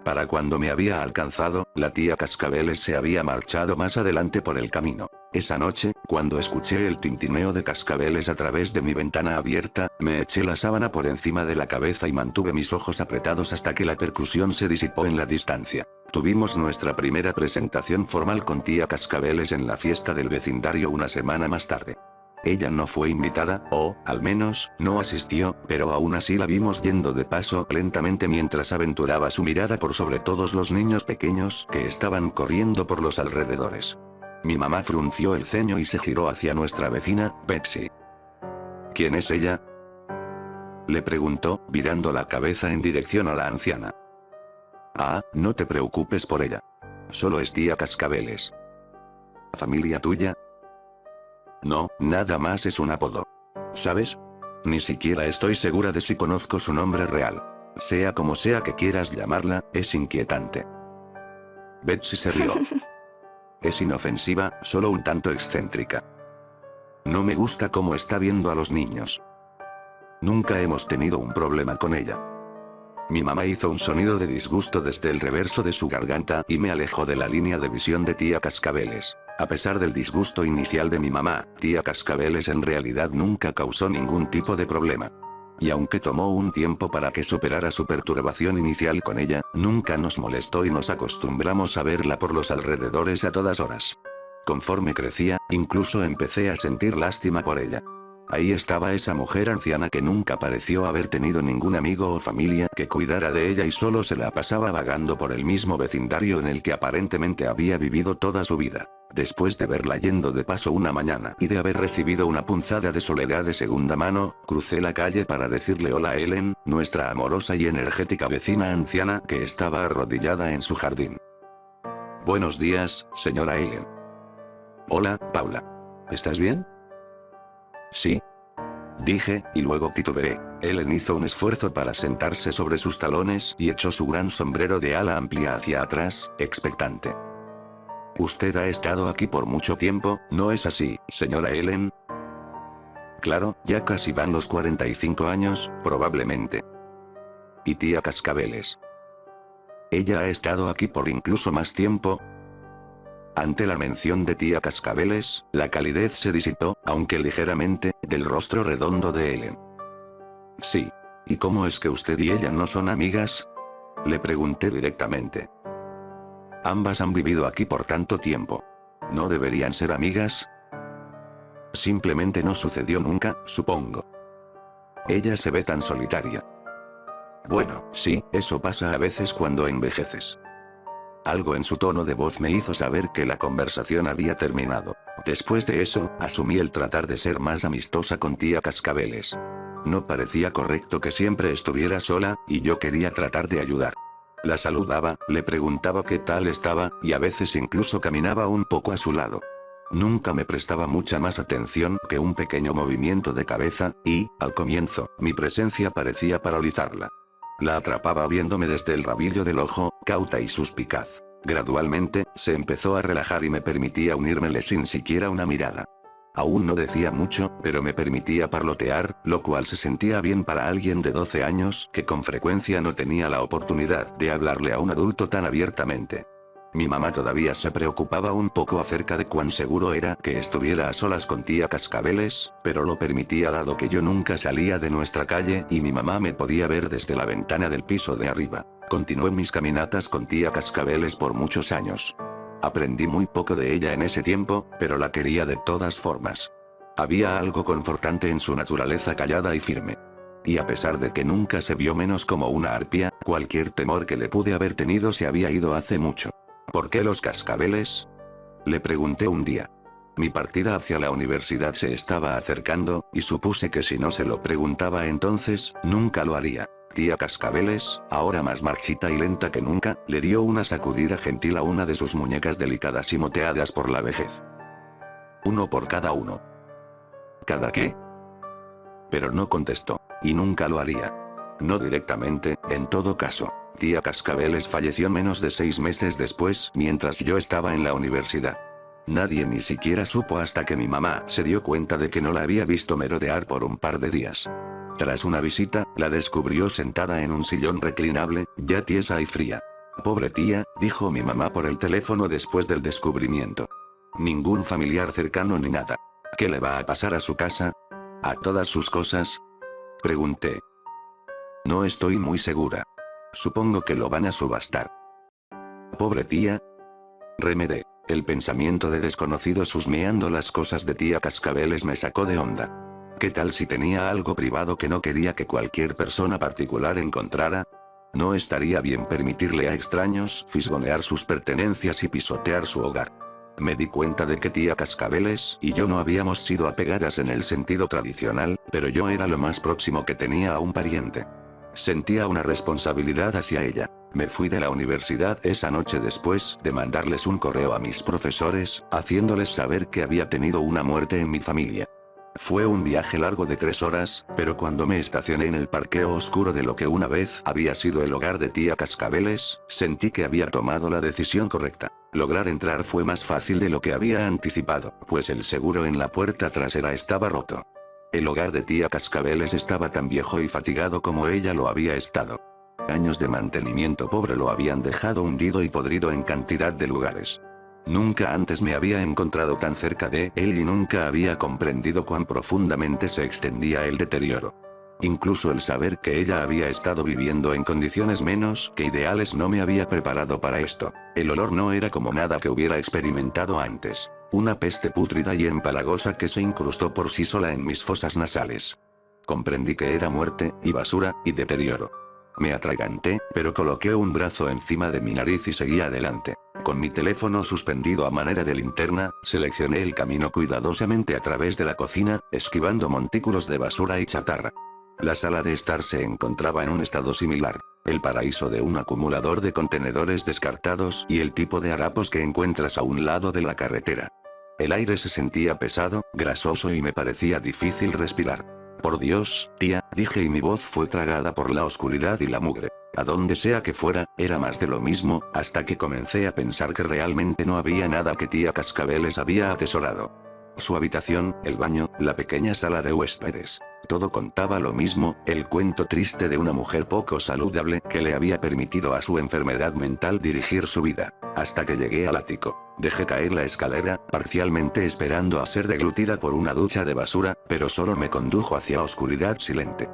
Para cuando me había alcanzado, la tía Cascabeles se había marchado más adelante por el camino. Esa noche, cuando escuché el tintineo de cascabeles a través de mi ventana abierta, me eché la sábana por encima de la cabeza y mantuve mis ojos apretados hasta que la percusión se disipó en la distancia. Tuvimos nuestra primera presentación formal con tía Cascabeles en la fiesta del vecindario una semana más tarde. Ella no fue invitada, o, al menos, no asistió, pero aún así la vimos yendo de paso lentamente mientras aventuraba su mirada por sobre todos los niños pequeños que estaban corriendo por los alrededores. Mi mamá frunció el ceño y se giró hacia nuestra vecina, Betsy. ¿Quién es ella?, le preguntó, virando la cabeza en dirección a la anciana. Ah, no te preocupes por ella. Solo es tía Cascabeles. ¿Familia tuya? No, nada más es un apodo. ¿Sabes? Ni siquiera estoy segura de si conozco su nombre real. Sea como sea que quieras llamarla, es inquietante. Betsy se rió. Es inofensiva, solo un tanto excéntrica. No me gusta cómo está viendo a los niños. Nunca hemos tenido un problema con ella. Mi mamá hizo un sonido de disgusto desde el reverso de su garganta y me alejó de la línea de visión de tía Cascabeles. A pesar del disgusto inicial de mi mamá, tía Cascabeles en realidad nunca causó ningún tipo de problema. Y aunque tomó un tiempo para que superara su perturbación inicial con ella, nunca nos molestó y nos acostumbramos a verla por los alrededores a todas horas. Conforme crecía, incluso empecé a sentir lástima por ella. Ahí estaba esa mujer anciana que nunca pareció haber tenido ningún amigo o familia que cuidara de ella y solo se la pasaba vagando por el mismo vecindario en el que aparentemente había vivido toda su vida. Después de verla yendo de paso una mañana y de haber recibido una punzada de soledad de segunda mano, crucé la calle para decirle hola a Ellen, nuestra amorosa y energética vecina anciana que estaba arrodillada en su jardín. Buenos días, señora Ellen. Hola, Paula. ¿Estás bien? Sí. Dije, y luego titubeé. Ellen hizo un esfuerzo para sentarse sobre sus talones y echó su gran sombrero de ala amplia hacia atrás, expectante. Usted ha estado aquí por mucho tiempo, ¿no es así, señora Ellen? Claro, ya casi van los 45 años, probablemente. ¿Y tía Cascabeles? ¿Ella ha estado aquí por incluso más tiempo? Ante la mención de tía Cascabeles, la calidez se disipó, aunque ligeramente, del rostro redondo de Ellen. Sí. ¿Y cómo es que usted y ella no son amigas? Le pregunté directamente. Ambas han vivido aquí por tanto tiempo. ¿No deberían ser amigas? Simplemente no sucedió nunca, supongo. Ella se ve tan solitaria. Bueno, sí, eso pasa a veces cuando envejeces. Algo en su tono de voz me hizo saber que la conversación había terminado. Después de eso, asumí el tratar de ser más amistosa con tía Cascabeles. No parecía correcto que siempre estuviera sola, y yo quería tratar de ayudar. La saludaba, le preguntaba qué tal estaba, y a veces incluso caminaba un poco a su lado. Nunca me prestaba mucha más atención que un pequeño movimiento de cabeza, y, al comienzo, mi presencia parecía paralizarla. La atrapaba viéndome desde el rabillo del ojo, cauta y suspicaz. Gradualmente, se empezó a relajar y me permitía unírmele sin siquiera una mirada. Aún no decía mucho, pero me permitía parlotear, lo cual se sentía bien para alguien de 12 años que con frecuencia no tenía la oportunidad de hablarle a un adulto tan abiertamente. Mi mamá todavía se preocupaba un poco acerca de cuán seguro era que estuviera a solas con tía Cascabeles, pero lo permitía dado que yo nunca salía de nuestra calle y mi mamá me podía ver desde la ventana del piso de arriba. Continué mis caminatas con tía Cascabeles por muchos años. Aprendí muy poco de ella en ese tiempo, pero la quería de todas formas. Había algo confortante en su naturaleza callada y firme. Y a pesar de que nunca se vio menos como una arpía, cualquier temor que le pude haber tenido se había ido hace mucho. ¿Por qué los cascabeles? Le pregunté un día. Mi partida hacia la universidad se estaba acercando, y supuse que si no se lo preguntaba entonces, nunca lo haría. Tía Cascabeles, ahora más marchita y lenta que nunca, le dio una sacudida gentil a una de sus muñecas delicadas y moteadas por la vejez. Uno por cada uno. ¿Cada qué? Pero no contestó, y nunca lo haría. No directamente, en todo caso. Tía Cascabeles falleció menos de 6 meses después, mientras yo estaba en la universidad. Nadie ni siquiera supo hasta que mi mamá se dio cuenta de que no la había visto merodear por un par de días. Tras una visita, la descubrió sentada en un sillón reclinable, ya tiesa y fría. Pobre tía, dijo mi mamá por el teléfono después del descubrimiento. Ningún familiar cercano ni nada. ¿Qué le va a pasar a su casa? ¿A todas sus cosas? Pregunté. No estoy muy segura. Supongo que lo van a subastar. Pobre tía. Remedé. El pensamiento de desconocidos husmeando las cosas de tía Cascabeles me sacó de onda. ¿Qué tal si tenía algo privado que no quería que cualquier persona particular encontrara? ¿No estaría bien permitirle a extraños fisgonear sus pertenencias y pisotear su hogar? Me di cuenta de que tía Cascabeles y yo no habíamos sido apegadas en el sentido tradicional, pero yo era lo más próximo que tenía a un pariente. Sentía una responsabilidad hacia ella. Me fui de la universidad esa noche después de mandarles un correo a mis profesores, haciéndoles saber que había tenido una muerte en mi familia. Fue un viaje largo de 3 horas, pero cuando me estacioné en el parqueo oscuro de lo que una vez había sido el hogar de tía Cascabeles, sentí que había tomado la decisión correcta. Lograr entrar fue más fácil de lo que había anticipado, pues el seguro en la puerta trasera estaba roto. El hogar de tía Cascabeles estaba tan viejo y fatigado como ella lo había estado. Años de mantenimiento pobre lo habían dejado hundido y podrido en cantidad de lugares. Nunca antes me había encontrado tan cerca de él y nunca había comprendido cuán profundamente se extendía el deterioro. Incluso el saber que ella había estado viviendo en condiciones menos que ideales no me había preparado para esto. El olor no era como nada que hubiera experimentado antes. Una peste pútrida y empalagosa que se incrustó por sí sola en mis fosas nasales. Comprendí que era muerte, y basura, y deterioro. Me atraganté, pero coloqué un brazo encima de mi nariz y seguí adelante. Con mi teléfono suspendido a manera de linterna, seleccioné el camino cuidadosamente a través de la cocina, esquivando montículos de basura y chatarra. La sala de estar se encontraba en un estado similar. El paraíso de un acumulador de contenedores descartados y el tipo de harapos que encuentras a un lado de la carretera. El aire se sentía pesado, grasoso y me parecía difícil respirar. Por Dios, tía, dije y mi voz fue tragada por la oscuridad y la mugre. A donde sea que fuera, era más de lo mismo, hasta que comencé a pensar que realmente no había nada que tía Cascabeles había atesorado. Su habitación, el baño, la pequeña sala de huéspedes. Todo contaba lo mismo, el cuento triste de una mujer poco saludable que le había permitido a su enfermedad mental dirigir su vida. Hasta que llegué al ático. Dejé caer la escalera, parcialmente esperando a ser deglutida por una ducha de basura, pero solo me condujo hacia oscuridad silente.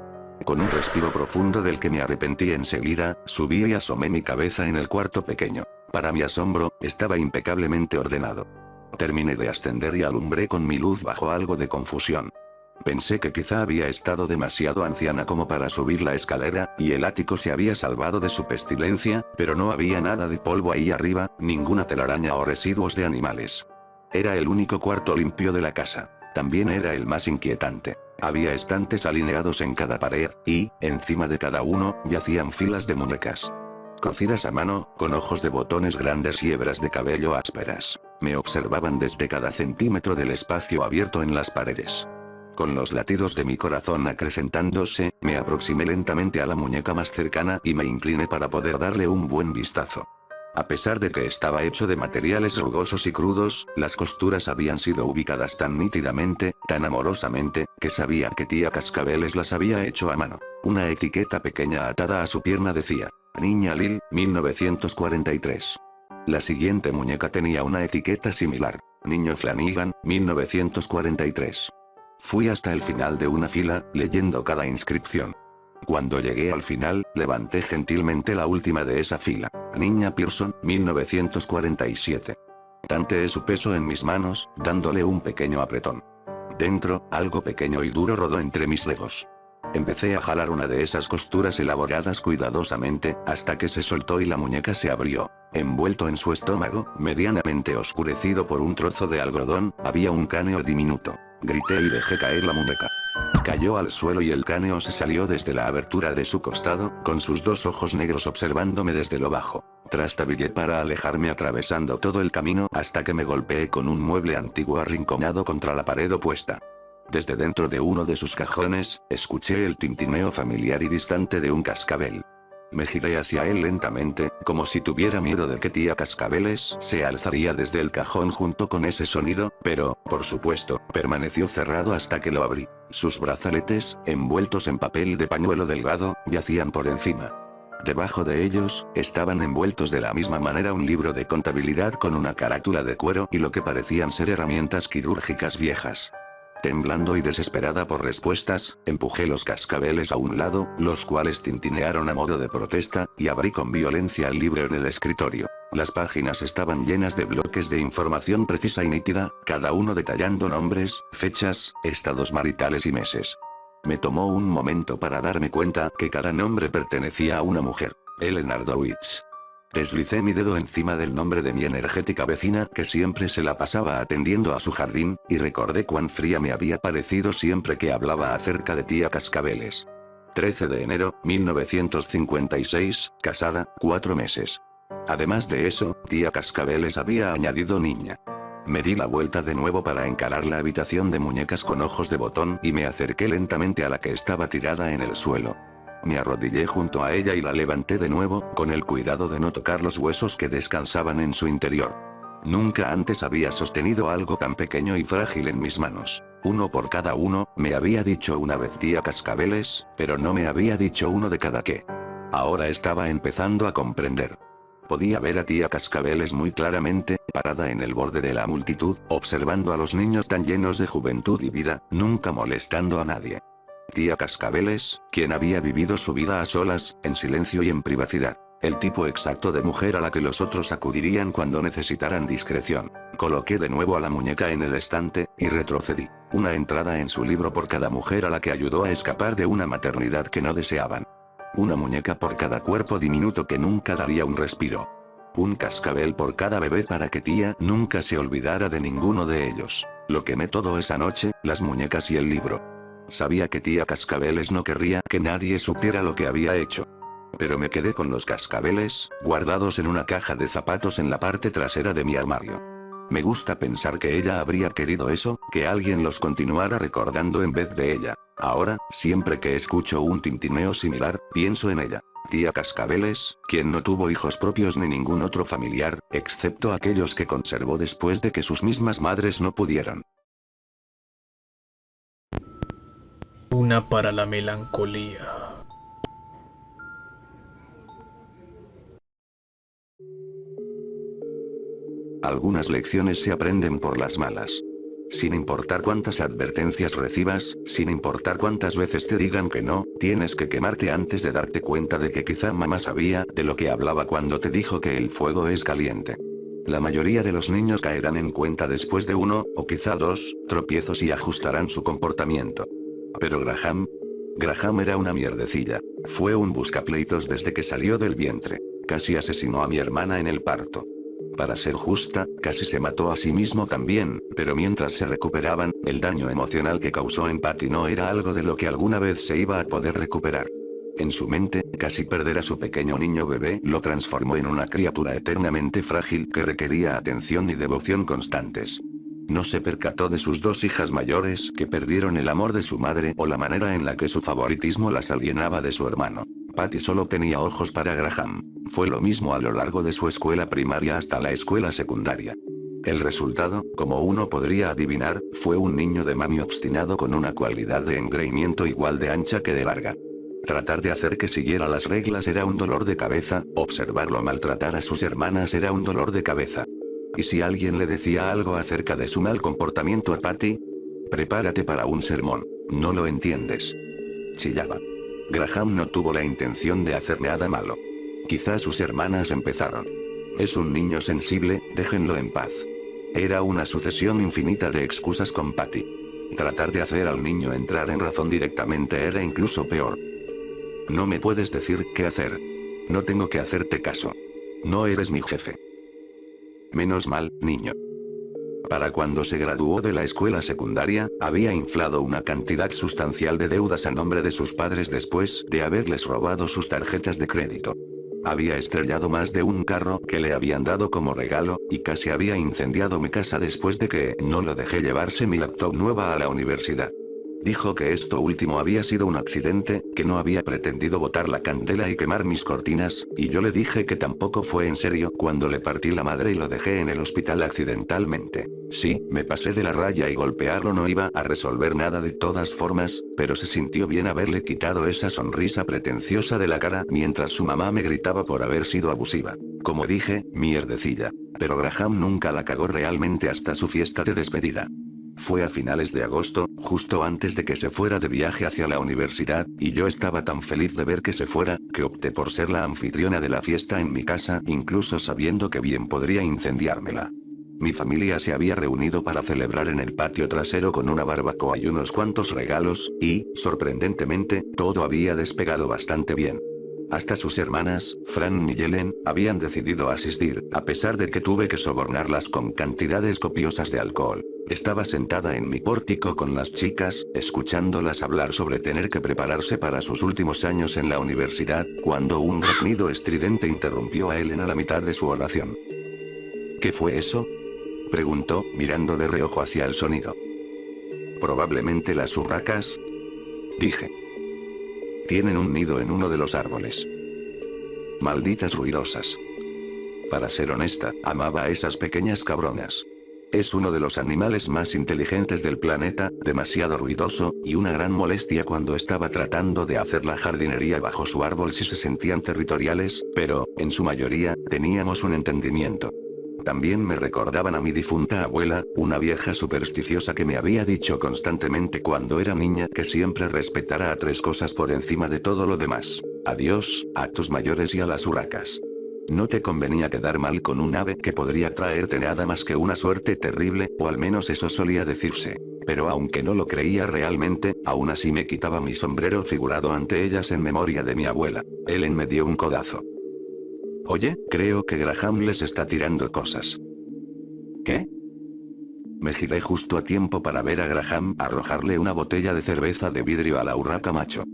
Con un respiro profundo del que me arrepentí enseguida, subí y asomé mi cabeza en el cuarto pequeño. Para mi asombro, estaba impecablemente ordenado. Terminé de ascender y alumbré con mi luz bajo algo de confusión. Pensé que quizá había estado demasiado anciana como para subir la escalera, y el ático se había salvado de su pestilencia, pero no había nada de polvo ahí arriba, ninguna telaraña o residuos de animales. Era el único cuarto limpio de la casa. También era el más inquietante. Había estantes alineados en cada pared, y, encima de cada uno, yacían filas de muñecas. Cocidas a mano, con ojos de botones grandes y hebras de cabello ásperas. Me observaban desde cada centímetro del espacio abierto en las paredes. Con los latidos de mi corazón acrecentándose, me aproximé lentamente a la muñeca más cercana y me incliné para poder darle un buen vistazo. A pesar de que estaba hecho de materiales rugosos y crudos, las costuras habían sido ubicadas tan nítidamente, tan amorosamente, que sabía que tía Cascabeles las había hecho a mano. Una etiqueta pequeña atada a su pierna decía, Niña Lil, 1943. La siguiente muñeca tenía una etiqueta similar, Niño Flanagan, 1943. Fui hasta el final de una fila, leyendo cada inscripción. Cuando llegué al final, levanté gentilmente la última de esa fila. Niña Pearson, 1947. Tanteé su peso en mis manos, dándole un pequeño apretón. Dentro, algo pequeño y duro rodó entre mis dedos. Empecé a jalar una de esas costuras elaboradas cuidadosamente, hasta que se soltó y la muñeca se abrió. Envuelto en su estómago, medianamente oscurecido por un trozo de algodón, había un cráneo diminuto. Grité y dejé caer la muñeca. Cayó al suelo y el cráneo se salió desde la abertura de su costado, con sus dos ojos negros observándome desde lo bajo. Trastabillé para alejarme atravesando todo el camino hasta que me golpeé con un mueble antiguo arrinconado contra la pared opuesta. Desde dentro de uno de sus cajones, escuché el tintineo familiar y distante de un cascabel. Me giré hacia él lentamente, como si tuviera miedo de que tía Cascabeles se alzaría desde el cajón junto con ese sonido, pero, por supuesto, permaneció cerrado hasta que lo abrí. Sus brazaletes, envueltos en papel de pañuelo delgado, yacían por encima. Debajo de ellos, estaban envueltos de la misma manera un libro de contabilidad con una carátula de cuero y lo que parecían ser herramientas quirúrgicas viejas. Temblando y desesperada por respuestas, empujé los cascabeles a un lado, los cuales tintinearon a modo de protesta, y abrí con violencia el libro en el escritorio. Las páginas estaban llenas de bloques de información precisa y nítida, cada uno detallando nombres, fechas, estados maritales y meses. Me tomó un momento para darme cuenta que cada nombre pertenecía a una mujer. Ellen Ardowitz. Deslicé mi dedo encima del nombre de mi energética vecina que siempre se la pasaba atendiendo a su jardín, y recordé cuán fría me había parecido siempre que hablaba acerca de tía Cascabeles. 13 de enero, 1956, casada, 4 meses. Además de eso, tía Cascabeles había añadido niña. Me di la vuelta de nuevo para encarar la habitación de muñecas con ojos de botón y me acerqué lentamente a la que estaba tirada en el suelo. Me arrodillé junto a ella y la levanté de nuevo, con el cuidado de no tocar los huesos que descansaban en su interior. Nunca antes había sostenido algo tan pequeño y frágil en mis manos. Uno por cada uno, me había dicho una vez tía Cascabeles, pero no me había dicho uno de cada qué. Ahora estaba empezando a comprender. Podía ver a tía Cascabeles muy claramente, parada en el borde de la multitud, observando a los niños tan llenos de juventud y vida, nunca molestando a nadie. Tía Cascabeles, quien había vivido su vida a solas, en silencio y en privacidad. El tipo exacto de mujer a la que los otros acudirían cuando necesitaran discreción. Coloqué de nuevo a la muñeca en el estante, y retrocedí. Una entrada en su libro por cada mujer a la que ayudó a escapar de una maternidad que no deseaban. Una muñeca por cada cuerpo diminuto que nunca daría un respiro. Un cascabel por cada bebé para que tía nunca se olvidara de ninguno de ellos. Lo quemé todo esa noche, las muñecas y el libro. Sabía que tía Cascabeles no querría que nadie supiera lo que había hecho. Pero me quedé con los cascabeles, guardados en una caja de zapatos en la parte trasera de mi armario. Me gusta pensar que ella habría querido eso, que alguien los continuara recordando en vez de ella. Ahora, siempre que escucho un tintineo similar, pienso en ella. Tía Cascabeles, quien no tuvo hijos propios ni ningún otro familiar, excepto aquellos que conservó después de que sus mismas madres no pudieron. Una para la melancolía. Algunas lecciones se aprenden por las malas. Sin importar cuántas advertencias recibas, sin importar cuántas veces te digan que no, tienes que quemarte antes de darte cuenta de que quizá mamá sabía de lo que hablaba cuando te dijo que el fuego es caliente. La mayoría de los niños caerán en cuenta después de uno, o quizá dos, tropiezos y ajustarán su comportamiento. Pero Graham era una mierdecilla. Fue un buscapleitos desde que salió del vientre. Casi asesinó a mi hermana en el parto. Para ser justa, casi se mató a sí mismo también, pero mientras se recuperaban, el daño emocional que causó en Patty no era algo de lo que alguna vez se iba a poder recuperar. En su mente, casi perder a su pequeño niño bebé lo transformó en una criatura eternamente frágil que requería atención y devoción constantes. No se percató de sus dos hijas mayores que perdieron el amor de su madre o la manera en la que su favoritismo las alienaba de su hermano. Patty solo tenía ojos para Graham. Fue lo mismo a lo largo de su escuela primaria hasta la escuela secundaria. El resultado, como uno podría adivinar, fue un niño de mami obstinado con una cualidad de engreimiento igual de ancha que de larga. Tratar de hacer que siguiera las reglas era un dolor de cabeza, observarlo maltratar a sus hermanas era un dolor de cabeza. ¿Y si alguien le decía algo acerca de su mal comportamiento a Patty? Prepárate para un sermón. No lo entiendes. Chillaba. Graham no tuvo la intención de hacer nada malo. Quizás sus hermanas empezaron. Es un niño sensible, déjenlo en paz. Era una sucesión infinita de excusas con Patty. Tratar de hacer al niño entrar en razón directamente era incluso peor. No me puedes decir qué hacer. No tengo que hacerte caso. No eres mi jefe. Menos mal, niño. Para cuando se graduó de la escuela secundaria, había inflado una cantidad sustancial de deudas a nombre de sus padres después de haberles robado sus tarjetas de crédito. Había estrellado más de un carro que le habían dado como regalo, y casi había incendiado mi casa después de que no lo dejé llevarse mi laptop nueva a la universidad. Dijo que esto último había sido un accidente, que no había pretendido botar la candela y quemar mis cortinas, y yo le dije que tampoco fue en serio cuando le partí la madre y lo dejé en el hospital accidentalmente. Sí, me pasé de la raya y golpearlo no iba a resolver nada de todas formas, pero se sintió bien haberle quitado esa sonrisa pretenciosa de la cara mientras su mamá me gritaba por haber sido abusiva. Como dije, mierdecilla. Pero Graham nunca la cagó realmente hasta su fiesta de despedida. Fue a finales de agosto, justo antes de que se fuera de viaje hacia la universidad, y yo estaba tan feliz de ver que se fuera, que opté por ser la anfitriona de la fiesta en mi casa, incluso sabiendo que bien podría incendiármela. Mi familia se había reunido para celebrar en el patio trasero con una barbacoa y unos cuantos regalos, y, sorprendentemente, todo había despegado bastante bien. Hasta sus hermanas, Fran y Helen, habían decidido asistir, a pesar de que tuve que sobornarlas con cantidades copiosas de alcohol. Estaba sentada en mi pórtico con las chicas, escuchándolas hablar sobre tener que prepararse para sus últimos años en la universidad, cuando un graznido estridente interrumpió a Helen a la mitad de su oración. ¿Qué fue eso?, preguntó, mirando de reojo hacia el sonido. Probablemente las urracas, dije. Tienen un nido en uno de los árboles. Malditas ruidosas. Para ser honesta, amaba a esas pequeñas cabronas. Es uno de los animales más inteligentes del planeta, demasiado ruidoso, y una gran molestia cuando estaba tratando de hacer la jardinería bajo su árbol si se sentían territoriales, pero, en su mayoría, teníamos un entendimiento. También me recordaban a mi difunta abuela, una vieja supersticiosa que me había dicho constantemente cuando era niña que siempre respetara a tres cosas por encima de todo lo demás: a Dios, a tus mayores y a las urracas. No te convenía quedar mal con un ave que podría traerte nada más que una suerte terrible, o al menos eso solía decirse. Pero aunque no lo creía realmente, aún así me quitaba mi sombrero figurado ante ellas en memoria de mi abuela. Ellen me dio un codazo. Oye, creo que Graham les está tirando cosas. ¿Qué? Me giré justo a tiempo para ver a Graham arrojarle una botella de cerveza de vidrio a la urraca macho.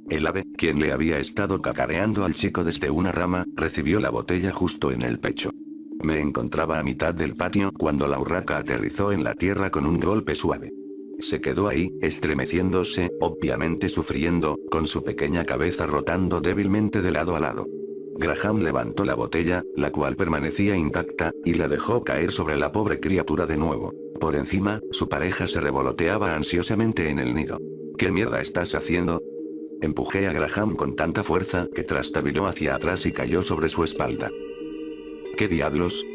El ave, quien le había estado cacareando al chico desde una rama, recibió la botella justo en el pecho. Me encontraba a mitad del patio cuando la urraca aterrizó en la tierra con un golpe suave. Se quedó ahí, estremeciéndose, obviamente sufriendo, con su pequeña cabeza rotando débilmente de lado a lado. Graham levantó la botella, la cual permanecía intacta, y la dejó caer sobre la pobre criatura de nuevo. Por encima, su pareja se revoloteaba ansiosamente en el nido. ¿Qué mierda estás haciendo? Empujé a Graham con tanta fuerza que trastabiló hacia atrás y cayó sobre su espalda. ¿Qué diablos?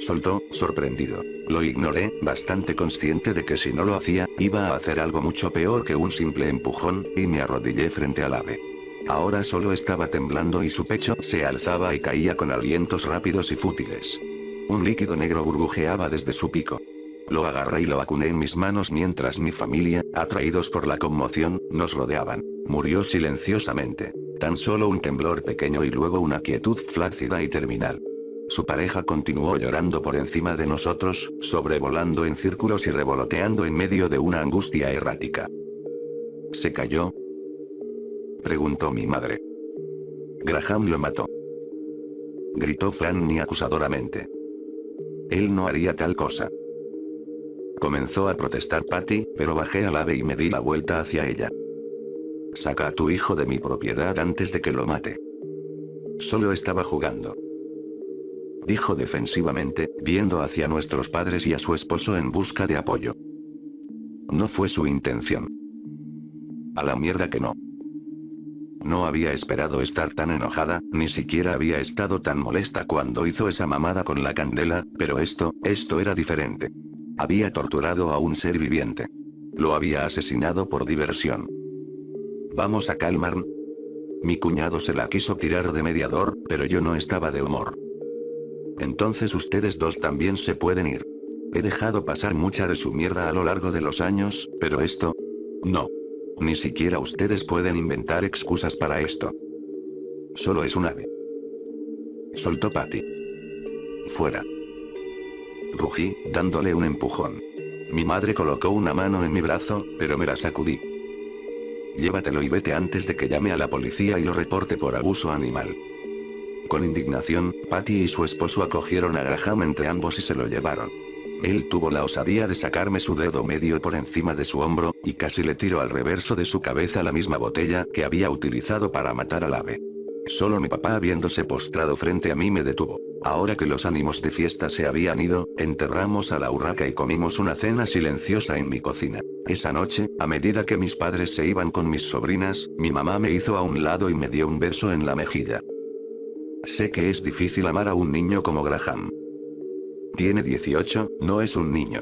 Soltó, sorprendido. Lo ignoré, bastante consciente de que si no lo hacía, iba a hacer algo mucho peor que un simple empujón, y me arrodillé frente al ave. Ahora solo estaba temblando y su pecho se alzaba y caía con alientos rápidos y fútiles. Un líquido negro burbujeaba desde su pico. Lo agarré y lo acuné en mis manos mientras mi familia, atraídos por la conmoción, nos rodeaban. Murió silenciosamente. Tan solo un temblor pequeño y luego una quietud flácida y terminal. Su pareja continuó llorando por encima de nosotros, sobrevolando en círculos y revoloteando en medio de una angustia errática. ¿Se cayó?, preguntó mi madre. Graham lo mató, gritó Franny acusadoramente. Él no haría tal cosa. Comenzó a protestar Patty, pero bajé al ave y me di la vuelta hacia ella. Saca a tu hijo de mi propiedad antes de que lo mate. Solo estaba jugando, dijo defensivamente, viendo hacia nuestros padres y a su esposo en busca de apoyo. No fue su intención. A la mierda que no. No había esperado estar tan enojada, ni siquiera había estado tan molesta cuando hizo esa mamada con la candela, pero esto era diferente. Había torturado a un ser viviente. Lo había asesinado por diversión. Vamos a calmar. Mi cuñado se la quiso tirar de mediador, pero yo no estaba de humor. Entonces ustedes dos también se pueden ir. He dejado pasar mucha de su mierda a lo largo de los años, pero esto... no. Ni siquiera ustedes pueden inventar excusas para esto. Solo es un ave. Soltó Patty. Fuera. Rugí, dándole un empujón. Mi madre colocó una mano en mi brazo, pero me la sacudí. Llévatelo y vete antes de que llame a la policía y lo reporte por abuso animal. Con indignación, Patty y su esposo acogieron a Graham entre ambos y se lo llevaron. Él tuvo la osadía de sacarme su dedo medio por encima de su hombro, y casi le tiró al reverso de su cabeza la misma botella que había utilizado para matar al ave. Solo mi papá, habiéndose postrado frente a mí, me detuvo. Ahora que los ánimos de fiesta se habían ido, enterramos a la urraca y comimos una cena silenciosa en mi cocina. Esa noche, a medida que mis padres se iban con mis sobrinas, mi mamá me hizo a un lado y me dio un beso en la mejilla. Sé que es difícil amar a un niño como Graham. Tiene 18, no es un niño.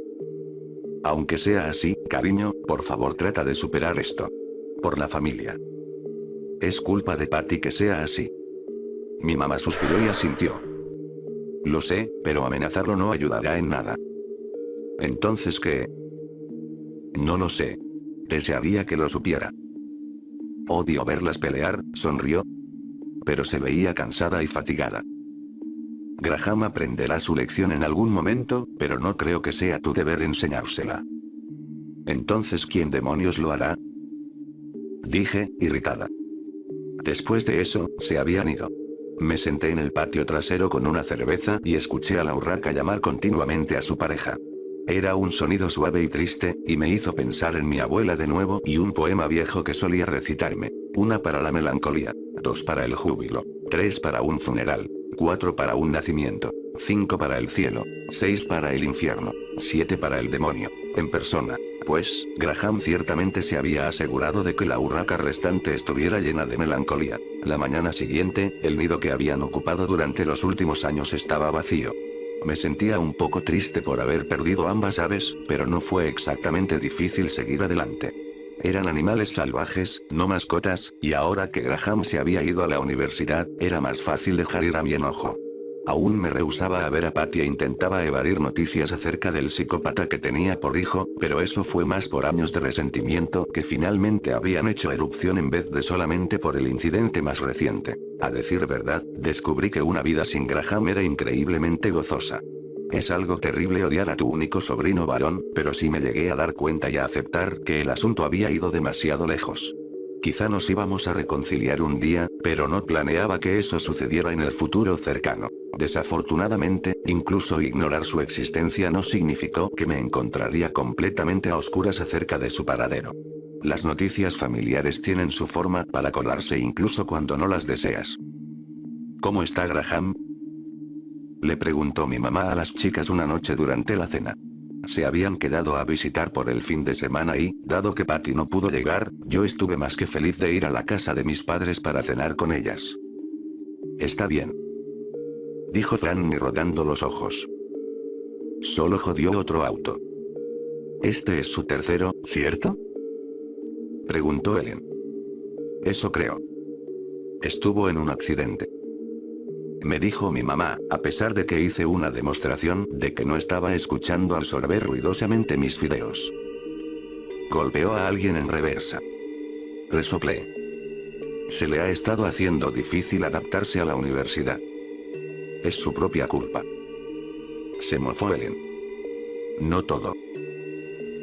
Aunque sea así, cariño, por favor trata de superar esto. Por la familia. Es culpa de Patty que sea así. Mi mamá suspiró y asintió. Lo sé, pero amenazarlo no ayudará en nada. ¿Entonces qué? No lo sé. Desearía que lo supiera. Odio verlas pelear, sonrió. Pero se veía cansada y fatigada. Graham aprenderá su lección en algún momento, pero no creo que sea tu deber enseñársela. Entonces, ¿quién demonios lo hará?, dije, irritada. Después de eso, se habían ido. Me senté en el patio trasero con una cerveza y escuché a la urraca llamar continuamente a su pareja. Era un sonido suave y triste, y me hizo pensar en mi abuela de nuevo y un poema viejo que solía recitarme. 1 para la melancolía, 2 para el júbilo. 3 para un funeral, 4 para un nacimiento, 5 para el cielo, 6 para el infierno, 7 para el demonio, en persona. Pues, Graham ciertamente se había asegurado de que la urraca restante estuviera llena de melancolía. La mañana siguiente, el nido que habían ocupado durante los últimos años estaba vacío. Me sentía un poco triste por haber perdido ambas aves, pero no fue exactamente difícil seguir adelante. Eran animales salvajes, no mascotas, y ahora que Graham se había ido a la universidad, era más fácil dejar ir a mi enojo. Aún me rehusaba a ver a Patty e intentaba evadir noticias acerca del psicópata que tenía por hijo, pero eso fue más por años de resentimiento que finalmente habían hecho erupción en vez de solamente por el incidente más reciente. A decir verdad, descubrí que una vida sin Graham era increíblemente gozosa. Es algo terrible odiar a tu único sobrino varón, pero sí me llegué a dar cuenta y a aceptar que el asunto había ido demasiado lejos. Quizá nos íbamos a reconciliar un día, pero no planeaba que eso sucediera en el futuro cercano. Desafortunadamente, incluso ignorar su existencia no significó que me encontraría completamente a oscuras acerca de su paradero. Las noticias familiares tienen su forma para colarse incluso cuando no las deseas. ¿Cómo está Graham?, le preguntó mi mamá a las chicas una noche durante la cena. Se habían quedado a visitar por el fin de semana y, dado que Patty no pudo llegar, yo estuve más que feliz de ir a la casa de mis padres para cenar con ellas. Está bien, dijo Franny rodando los ojos. Solo jodió otro auto. Este es su tercero, ¿cierto?, preguntó Ellen. Eso creo. Estuvo en un accidente, me dijo mi mamá, a pesar de que hice una demostración de que no estaba escuchando al sorber ruidosamente mis fideos. Golpeó a alguien en reversa. Resoplé. Se le ha estado haciendo difícil adaptarse a la universidad. Es su propia culpa. Se mofó Ellen. No todo,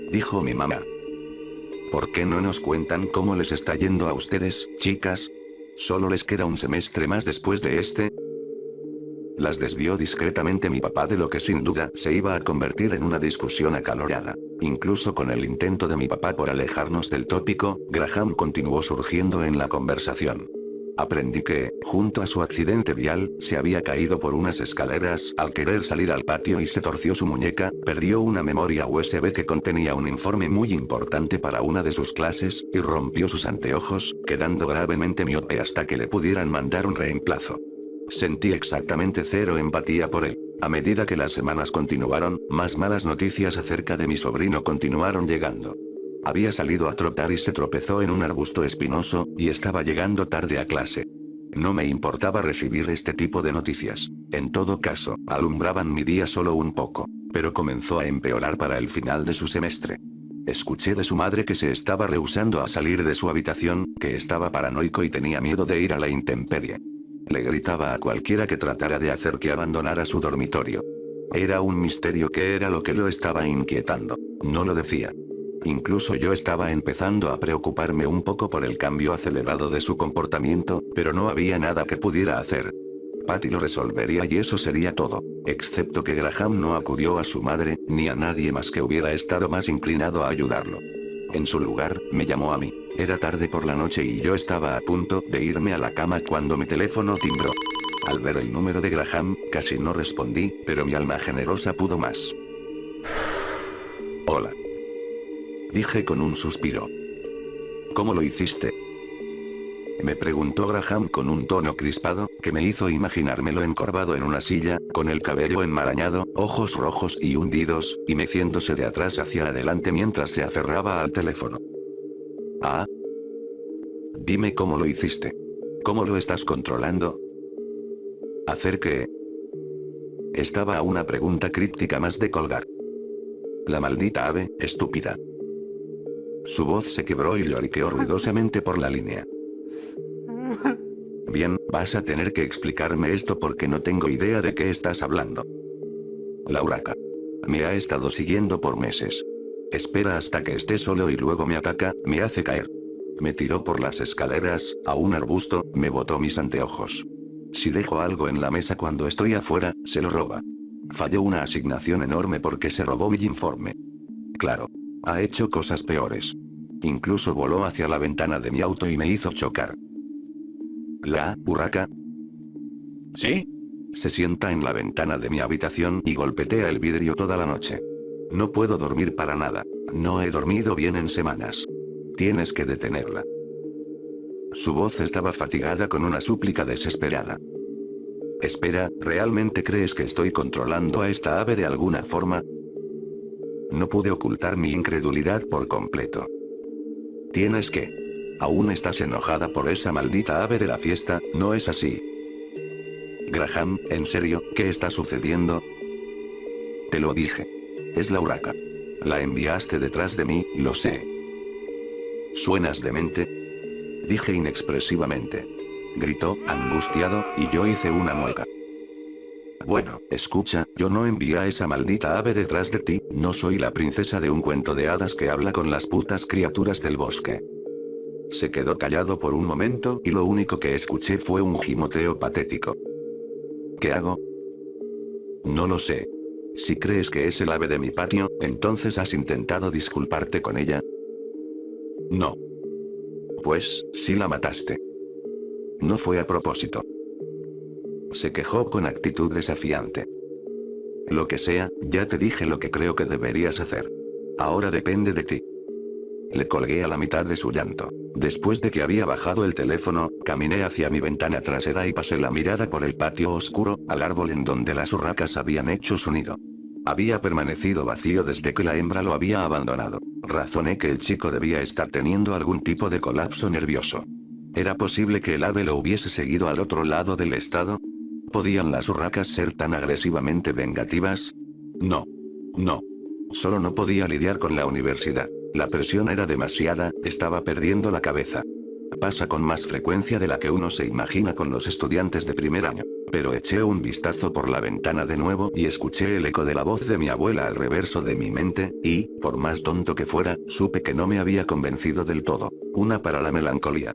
dijo mi mamá. ¿Por qué no nos cuentan cómo les está yendo a ustedes, chicas? ¿Solo les queda un semestre más después de este? Las desvió discretamente mi papá de lo que sin duda se iba a convertir en una discusión acalorada. Incluso con el intento de mi papá por alejarnos del tópico, Graham continuó surgiendo en la conversación. Aprendí que, junto a su accidente vial, se había caído por unas escaleras al querer salir al patio y se torció su muñeca, perdió una memoria USB que contenía un informe muy importante para una de sus clases, y rompió sus anteojos, quedando gravemente miope hasta que le pudieran mandar un reemplazo. Sentí exactamente cero empatía por él. A medida que las semanas continuaron, más malas noticias acerca de mi sobrino continuaron llegando. Había salido a trotar y se tropezó en un arbusto espinoso, y estaba llegando tarde a clase. No me importaba recibir este tipo de noticias. En todo caso, alumbraban mi día solo un poco. Pero comenzó a empeorar para el final de su semestre. Escuché de su madre que se estaba rehusando a salir de su habitación, que estaba paranoico y tenía miedo de ir a la intemperie. Le gritaba a cualquiera que tratara de hacer que abandonara su dormitorio. Era un misterio qué era lo que lo estaba inquietando. No lo decía. Incluso yo estaba empezando a preocuparme un poco por el cambio acelerado de su comportamiento, pero no había nada que pudiera hacer. Patty lo resolvería y eso sería todo. Excepto que Graham no acudió a su madre, ni a nadie más que hubiera estado más inclinado a ayudarlo. En su lugar, me llamó a mí. Era tarde por la noche y yo estaba a punto de irme a la cama cuando mi teléfono timbró. Al ver el número de Graham, casi no respondí, pero mi alma generosa pudo más. Hola, dije con un suspiro. ¿Cómo lo hiciste?, me preguntó Graham con un tono crispado, que me hizo imaginármelo encorvado en una silla, con el cabello enmarañado, ojos rojos y hundidos, y meciéndose de atrás hacia adelante mientras se aferraba al teléfono. Ah. Dime cómo lo hiciste. ¿Cómo lo estás controlando? ¿Hacer qué? Estaba a una pregunta críptica más de colgar. La maldita ave, estúpida. Su voz se quebró y lloriqueó ruidosamente por la línea. Bien, vas a tener que explicarme esto porque no tengo idea de qué estás hablando. La urraca. Me ha estado siguiendo por meses. Espera hasta que esté solo y luego me ataca, me hace caer. Me tiró por las escaleras, a un arbusto, me botó mis anteojos. Si dejo algo en la mesa cuando estoy afuera, se lo roba. Falló una asignación enorme porque se robó mi informe. Claro. Ha hecho cosas peores. Incluso voló hacia la ventana de mi auto y me hizo chocar. La urraca. ¿Sí? Se sienta en la ventana de mi habitación y golpetea el vidrio toda la noche. No puedo dormir para nada. No he dormido bien en semanas. Tienes que detenerla. Su voz estaba fatigada con una súplica desesperada. Espera, ¿realmente crees que estoy controlando a esta ave de alguna forma? No pude ocultar mi incredulidad por completo. Tienes que. Aún estás enojada por esa maldita ave de la fiesta, ¿no es así? Graham, ¿en serio, qué está sucediendo? Te lo dije. Es la urraca. La enviaste detrás de mí, lo sé. ¿Suenas demente? Dije inexpresivamente. Gritó, angustiado, y yo hice una mueca. Bueno, escucha, yo no envié a esa maldita ave detrás de ti, no soy la princesa de un cuento de hadas que habla con las putas criaturas del bosque. Se quedó callado por un momento y lo único que escuché fue un gimoteo patético. ¿Qué hago? No lo sé. Si crees que es el ave de mi patio, entonces has intentado disculparte con ella. No. Pues, sí la mataste. No fue a propósito. Se quejó con actitud desafiante. Lo que sea, ya te dije lo que creo que deberías hacer. Ahora depende de ti. Le colgué a la mitad de su llanto. Después de que había bajado el teléfono, caminé hacia mi ventana trasera y pasé la mirada por el patio oscuro, al árbol en donde las urracas habían hecho su nido. Había permanecido vacío desde que la hembra lo había abandonado. Razoné que el chico debía estar teniendo algún tipo de colapso nervioso. ¿Era posible que el ave lo hubiese seguido al otro lado del estado? ¿Podían las urracas ser tan agresivamente vengativas? No. No. Solo no podía lidiar con la universidad. La presión era demasiada, estaba perdiendo la cabeza. Pasa con más frecuencia de la que uno se imagina con los estudiantes de primer año. Pero eché un vistazo por la ventana de nuevo y escuché el eco de la voz de mi abuela al reverso de mi mente, y, por más tonto que fuera, supe que no me había convencido del todo. Una para la melancolía.